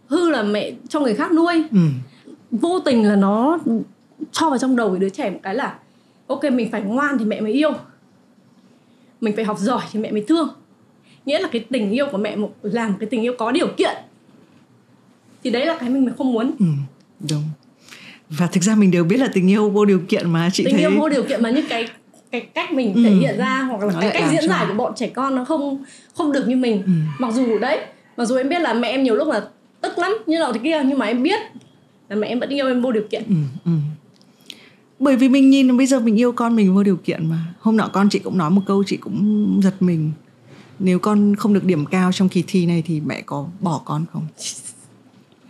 hư là mẹ cho người khác nuôi. Vô tình là nó cho vào trong đầu đứa trẻ một cái là ok, mình phải ngoan thì mẹ mới yêu, mình phải học giỏi thì mẹ mới thương. Nghĩa là cái tình yêu của mẹ là một cái tình yêu có điều kiện. Thì đấy là cái mình không muốn. Đúng. Và thực ra mình đều biết là tình yêu vô điều kiện mà chị tình thấy. Tình yêu vô điều kiện mà những cái cách mình thể hiện ra, hoặc là cái cách diễn giải của bọn trẻ con nó không được như mình. Mặc dù em biết là mẹ em nhiều lúc là tức lắm như nào thế kia, nhưng mà em biết là mẹ em vẫn yêu em vô điều kiện. Bởi vì mình nhìn bây giờ mình yêu con mình vô điều kiện mà. Hôm nọ con chị cũng nói một câu chị cũng giật mình. Nếu con không được điểm cao trong kỳ thi này thì mẹ có bỏ con không?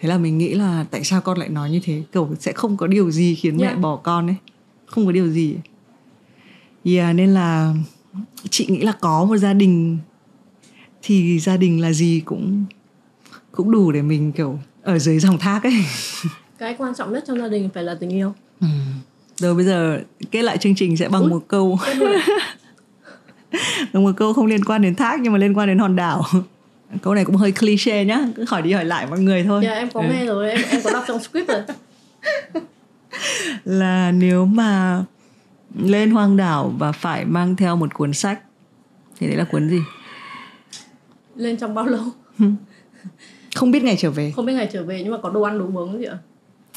Thế là mình nghĩ là tại sao con lại nói như thế? Kiểu sẽ không có điều gì khiến mẹ bỏ con ấy. Không có điều gì. Nên là chị nghĩ là có một gia đình thì gia đình là gì cũng đủ để mình kiểu ở dưới dòng thác ấy. Cái quan trọng nhất trong gia đình phải là tình yêu. Rồi bây giờ kết lại chương trình sẽ bằng một câu. Bằng một câu không liên quan đến thác nhưng mà liên quan đến hòn đảo. Câu này cũng hơi cliché nhá, cứ hỏi đi hỏi lại mọi người thôi. Em có nghe rồi, em có đọc trong script rồi. Là nếu mà lên hoang đảo và phải mang theo một cuốn sách thì đấy là cuốn gì? Lên trong bao lâu? Không biết ngày trở về. Không biết ngày trở về nhưng mà có đồ ăn đồ uống gì ạ?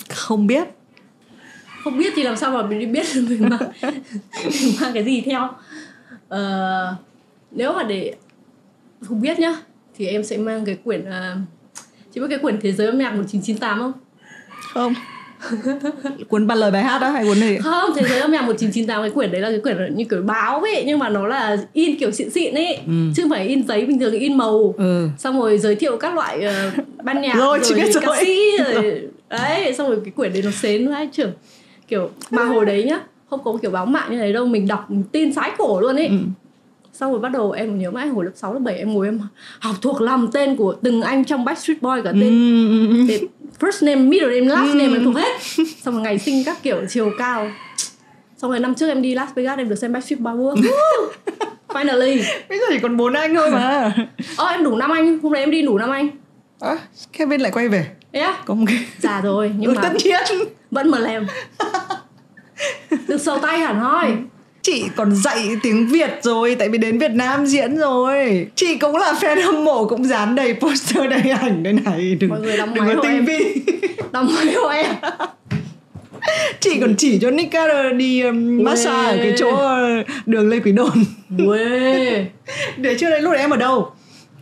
Không biết. Không biết thì làm sao mà mình biết mình mang cái gì theo. Nếu mà để không biết nhá thì em sẽ mang cái quyển chị biết cái quyển Thế giới âm nhạc 1998 không? Không. Cuốn lời bài hát đó hay cuốn gì? Không, Thế giới âm nhạc 1998, cái quyển đấy là cái quyển như kiểu báo ấy, nhưng mà nó là in kiểu xịn ấy, chứ không phải in giấy bình thường, in màu. Xong rồi giới thiệu các loại ban nhạc rồi ca sĩ rồi đấy, xong rồi cái quyển đấy nó xến vãi trưởng. Kiểu mà hồi đấy nhá, không có kiểu báo mạng như này đâu, mình đọc tin sái cổ luôn ấy. Xong rồi bắt đầu em nhớ mãi hồi lớp 6, lớp 7 em ngồi em học thuộc lòng tên của từng anh trong Backstreet Boy, cả tên first name, middle name, last name em thuộc hết. Xong rồi ngày sinh các kiểu, chiều cao. Xong rồi năm trước em đi Las Vegas em được xem Backstreet Boy. Finally. Bây giờ chỉ còn 4 anh thôi mà. Em đủ 5 anh, hôm nay em đi đủ 5 anh. Kevin lại quay về. Có một cái già rồi nhưng mà tất nhiên vẫn mà làm được sầu tay hẳn hoi. Chị còn dạy tiếng Việt rồi, tại vì đến Việt Nam diễn rồi. Chị cũng là fan hâm mộ, cũng dán đầy poster đầy ảnh đây này. Mọi người đóng máy hộ em. Đóng máy hộ em. Chị còn chỉ cho Nick Carter đi massage ở cái chỗ đường Lê Quý Đôn. Để trước đấy lúc đấy em ở đâu?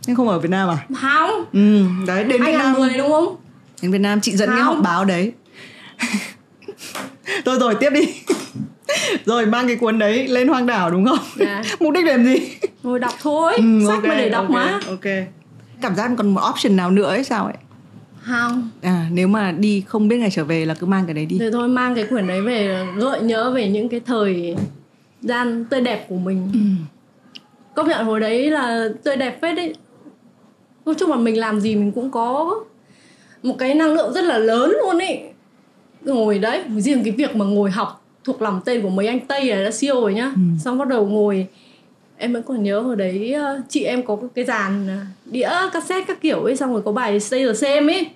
Em không ở Việt Nam à? Không. Đấy, đến Việt Nam đúng không? Đến Việt Nam chị dẫn cái họp báo đấy. Rồi tiếp đi. Rồi mang cái cuốn đấy lên hoang đảo đúng không? Mục đích làm gì? Ngồi đọc thôi. Sách mà để đọc mà. Ok. Cảm giác còn một option nào nữa ấy sao ấy? Không. Nếu mà đi không biết ngày trở về là cứ mang cái đấy đi. Thế thôi, mang cái quyển đấy về gợi nhớ về những cái thời gian tươi đẹp của mình. Công nhận hồi đấy là tươi đẹp phết đấy. Nói chung là mình làm gì mình cũng có một cái năng lượng rất là lớn luôn ấy. Ngồi đấy, riêng cái việc mà ngồi học thuộc lòng tên của mấy anh Tây là đã siêu rồi nhá. Xong bắt đầu ngồi, em vẫn còn nhớ hồi đấy chị em có cái dàn đĩa cassette các kiểu ấy, xong rồi có bài Stay the Same ấy.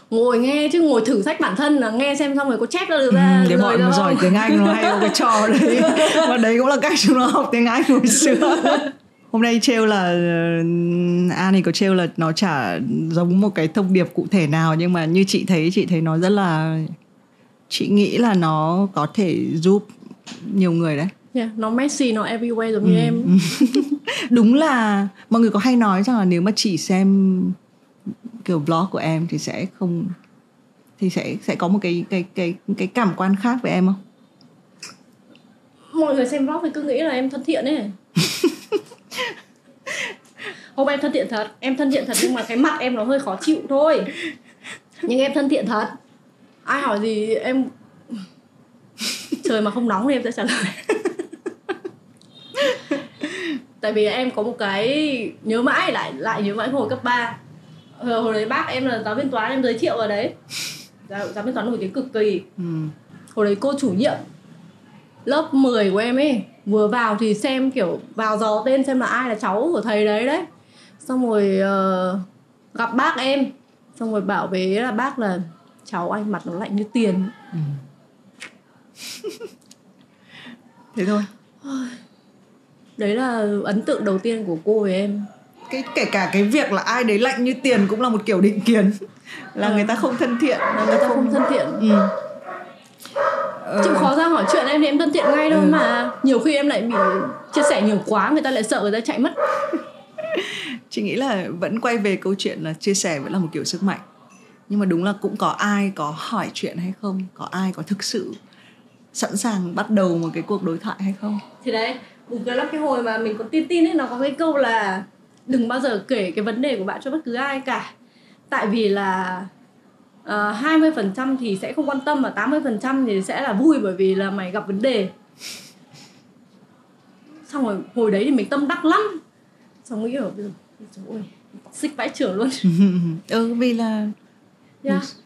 Ngồi nghe chứ ngồi thử sách bản thân là nghe xem xong rồi có chép ra được ra. Để bọn mà giỏi tiếng Anh nó hay có cái trò đấy. Và đấy cũng là cách chúng nó học tiếng Anh hồi xưa. Hôm nay trêu là An thì có trêu là nó chả giống một cái thông điệp cụ thể nào, nhưng mà như chị thấy nó rất là, chị nghĩ là nó có thể giúp nhiều người đấy. Nó messy, nó everywhere giống như em. Đúng là mọi người có hay nói rằng là nếu mà chỉ xem kiểu vlog của em thì sẽ không, thì sẽ có một cái cảm quan khác với em không? Mọi người xem vlog thì cứ nghĩ là em thân thiện ấy. Không, em thân thiện thật. Em thân thiện thật nhưng mà cái mặt em nó hơi khó chịu thôi. Nhưng em thân thiện thật. Ai hỏi gì em trời mà không nóng thì em sẽ trả lời. Tại vì em có một cái nhớ mãi, lại nhớ mãi hồi cấp 3. Hồi đấy bác em là giáo viên toán, em giới thiệu ở đấy. Giáo viên toán nổi tiếng cực kỳ. Hồi đấy cô chủ nhiệm lớp 10 của em ấy vừa vào thì xem kiểu vào dò tên xem là ai là cháu của thầy đấy. Xong rồi gặp bác em, xong rồi bảo với là bác là cháu anh mặt nó lạnh như tiền. Thế thôi. Đấy là ấn tượng đầu tiên của cô với em. Kể cả cái việc là ai đấy lạnh như tiền cũng là một kiểu định kiến. Là người ta không thân thiện. Người ta không thân thiện. Chịu khó ra hỏi chuyện em thì em thân thiện ngay thôi mà. Nhiều khi em lại bị chia sẻ nhiều quá, người ta lại sợ, người ta chạy mất. Chị nghĩ là vẫn quay về câu chuyện là chia sẻ vẫn là một kiểu sức mạnh. Nhưng mà đúng là cũng có ai có hỏi chuyện hay không, có ai có thực sự sẵn sàng bắt đầu một cái cuộc đối thoại hay không. Thì đấy, buồn cười lắm, cái hồi mà mình có tin ấy, nó có cái câu là đừng bao giờ kể cái vấn đề của bạn cho bất cứ ai cả. Tại vì là 20% thì sẽ không quan tâm, và 80% thì sẽ là vui bởi vì là mày gặp vấn đề. Xong rồi hồi đấy thì mình tâm đắc lắm. Xong nghĩ rồi, ôi, xích vãi chưởng luôn. Vì là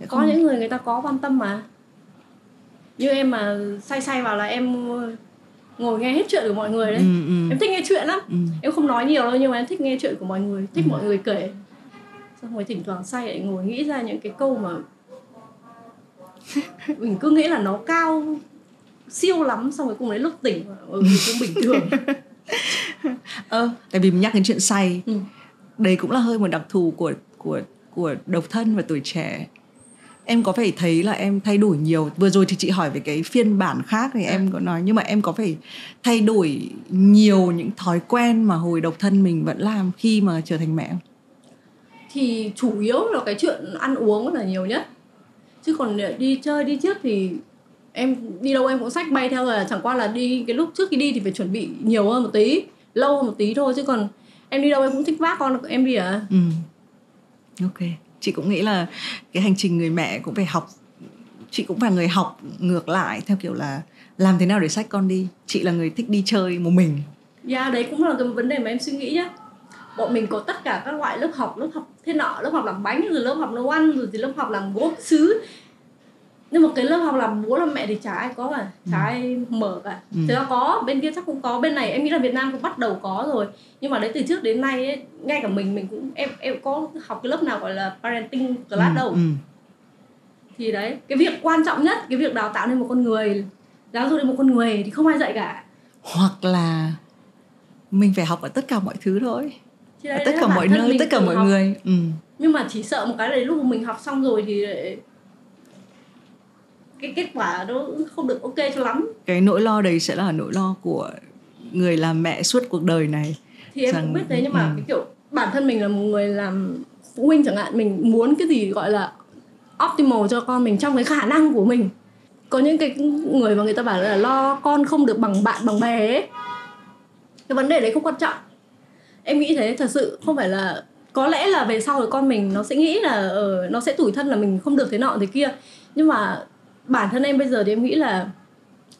có những người ta có quan tâm mà. Như em mà say vào là em ngồi nghe hết chuyện của mọi người đấy. Em thích nghe chuyện lắm. Em không nói nhiều đâu nhưng mà em thích nghe chuyện của mọi người, thích mọi người kể. Xong rồi thỉnh thoảng say lại ngồi nghĩ ra những cái câu mà mình cứ nghĩ là nó cao siêu lắm, xong rồi cùng đấy lúc tỉnh cũng bình thường. Tại vì mình nhắc đến chuyện say, đấy cũng là hơi một đặc thù của độc thân và tuổi trẻ. Em có phải thấy là em thay đổi nhiều? Vừa rồi thì chị hỏi về cái phiên bản khác thì em có nói, nhưng mà em có phải thay đổi nhiều những thói quen mà hồi độc thân mình vẫn làm khi mà trở thành mẹ không? Thì chủ yếu là cái chuyện ăn uống là nhiều nhất. Chứ còn đi chơi đi trước thì em đi đâu em cũng xách bay theo rồi. Chẳng qua là đi cái lúc trước khi đi thì phải chuẩn bị nhiều hơn một tí, lâu hơn một tí thôi. Chứ còn em đi đâu em cũng thích vác con em đi à. Ok. Chị cũng nghĩ là cái hành trình người mẹ cũng phải học. Chị cũng phải người học ngược lại theo kiểu là làm thế nào để xách con đi. Chị là người thích đi chơi một mình, Đấy cũng là cái vấn đề mà em suy nghĩ nhá. Bọn mình có tất cả các loại lớp học thế nọ, lớp học làm bánh, rồi lớp học nấu ăn, rồi thì lớp học làm gốm sứ. Nhưng mà cái lớp học làm bố làm mẹ thì chả ai có cả, chả ai mở cả. Thực ra có, bên kia chắc cũng có, bên này em nghĩ là Việt Nam cũng bắt đầu có rồi. Nhưng mà đấy từ trước đến nay ấy, ngay cả mình cũng em có học cái lớp nào gọi là parenting class đâu. Thì đấy, cái việc quan trọng nhất, cái việc đào tạo nên một con người, giáo dục nên một con người thì không ai dạy cả. Hoặc là mình phải học ở tất cả mọi thứ thôi, đấy, tất cả mọi nơi, tất cả mọi học. người. Nhưng mà chỉ sợ một cái là lúc mà mình học xong rồi thì cái kết quả nó không được ok cho lắm. Cái nỗi lo đấy sẽ là nỗi lo của người làm mẹ suốt cuộc đời này. Thì em cũng biết thế, nhưng mà cái kiểu bản thân mình là một người làm phụ huynh chẳng hạn, mình muốn cái gì gọi là optimal cho con mình trong cái khả năng của mình. Có những cái người mà người ta bảo là lo con không được bằng bạn bằng bè ấy. Cái vấn đề đấy không quan trọng. Em nghĩ thế, thật sự không phải là, có lẽ là về sau rồi con mình nó sẽ nghĩ là nó sẽ tủi thân là mình không được thế nọ thế kia. Nhưng mà bản thân em bây giờ thì em nghĩ là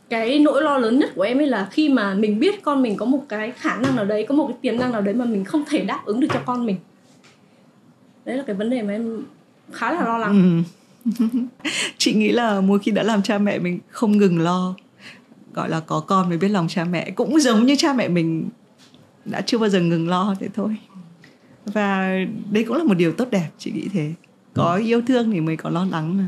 cái nỗi lo lớn nhất của em ấy là khi mà mình biết con mình có một cái khả năng nào đấy, có một cái tiềm năng nào đấy mà mình không thể đáp ứng được cho con mình. Đấy là cái vấn đề mà em khá là lo lắng. Chị nghĩ là mỗi khi đã làm cha mẹ mình không ngừng lo. Gọi là có con mới biết lòng cha mẹ. Cũng giống như cha mẹ mình đã chưa bao giờ ngừng lo, thế thôi. Và đây cũng là một điều tốt đẹp, chị nghĩ thế. Có yêu thương thì mới có lo lắng mà.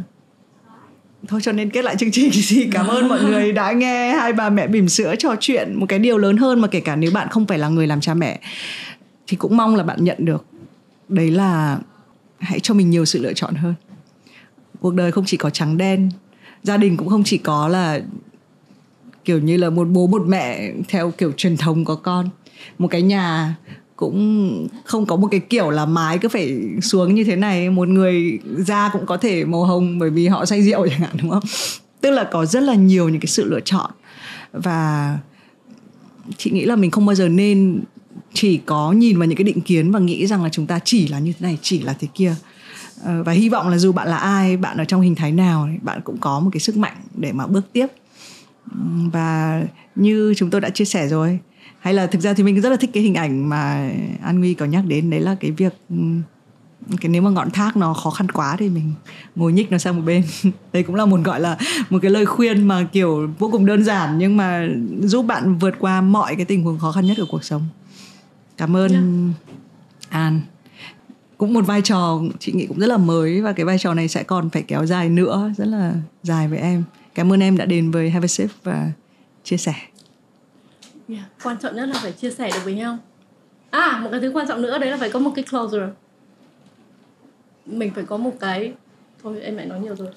Thôi cho nên kết lại chương trình thì cảm ơn mọi người đã nghe hai bà mẹ bỉm sữa trò chuyện. Một cái điều lớn hơn mà kể cả nếu bạn không phải là người làm cha mẹ thì cũng mong là bạn nhận được. Đấy là hãy cho mình nhiều sự lựa chọn hơn. Cuộc đời không chỉ có trắng đen, gia đình cũng không chỉ có là kiểu như là một bố một mẹ theo kiểu truyền thống có con. Một cái nhà cũng không có một cái kiểu là mái cứ phải xuống như thế này. Một người da cũng có thể màu hồng bởi vì họ say rượu chẳng hạn, đúng không? Tức là có rất là nhiều những cái sự lựa chọn. Và chị nghĩ là mình không bao giờ nên chỉ có nhìn vào những cái định kiến và nghĩ rằng là chúng ta chỉ là như thế này, chỉ là thế kia. Và hy vọng là dù bạn là ai, bạn ở trong hình thái nào, bạn cũng có một cái sức mạnh để mà bước tiếp. Và như chúng tôi đã chia sẻ rồi, hay là thực ra thì mình rất là thích cái hình ảnh mà An Nguy có nhắc đến, đấy là cái việc cái nếu mà ngọn thác nó khó khăn quá thì mình ngồi nhích nó sang một bên. Đấy cũng là một gọi là một cái lời khuyên mà kiểu vô cùng đơn giản nhưng mà giúp bạn vượt qua mọi cái tình huống khó khăn nhất của cuộc sống. Cảm ơn An. Cũng một vai trò chị nghĩ cũng rất là mới và cái vai trò này sẽ còn phải kéo dài nữa, rất là dài với em. Cảm ơn em đã đến với Have a Sip và chia sẻ. Quan trọng nhất là phải chia sẻ được với nhau. Một cái thứ quan trọng nữa đấy là phải có một cái closure. Mình phải có một cái... Thôi em lại nói nhiều rồi.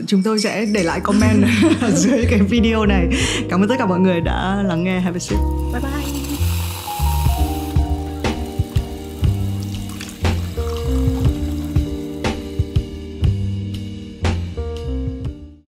Chúng tôi sẽ để lại comment ở dưới cái video này. Cảm ơn tất cả mọi người đã lắng nghe Have a Sip. Bye bye.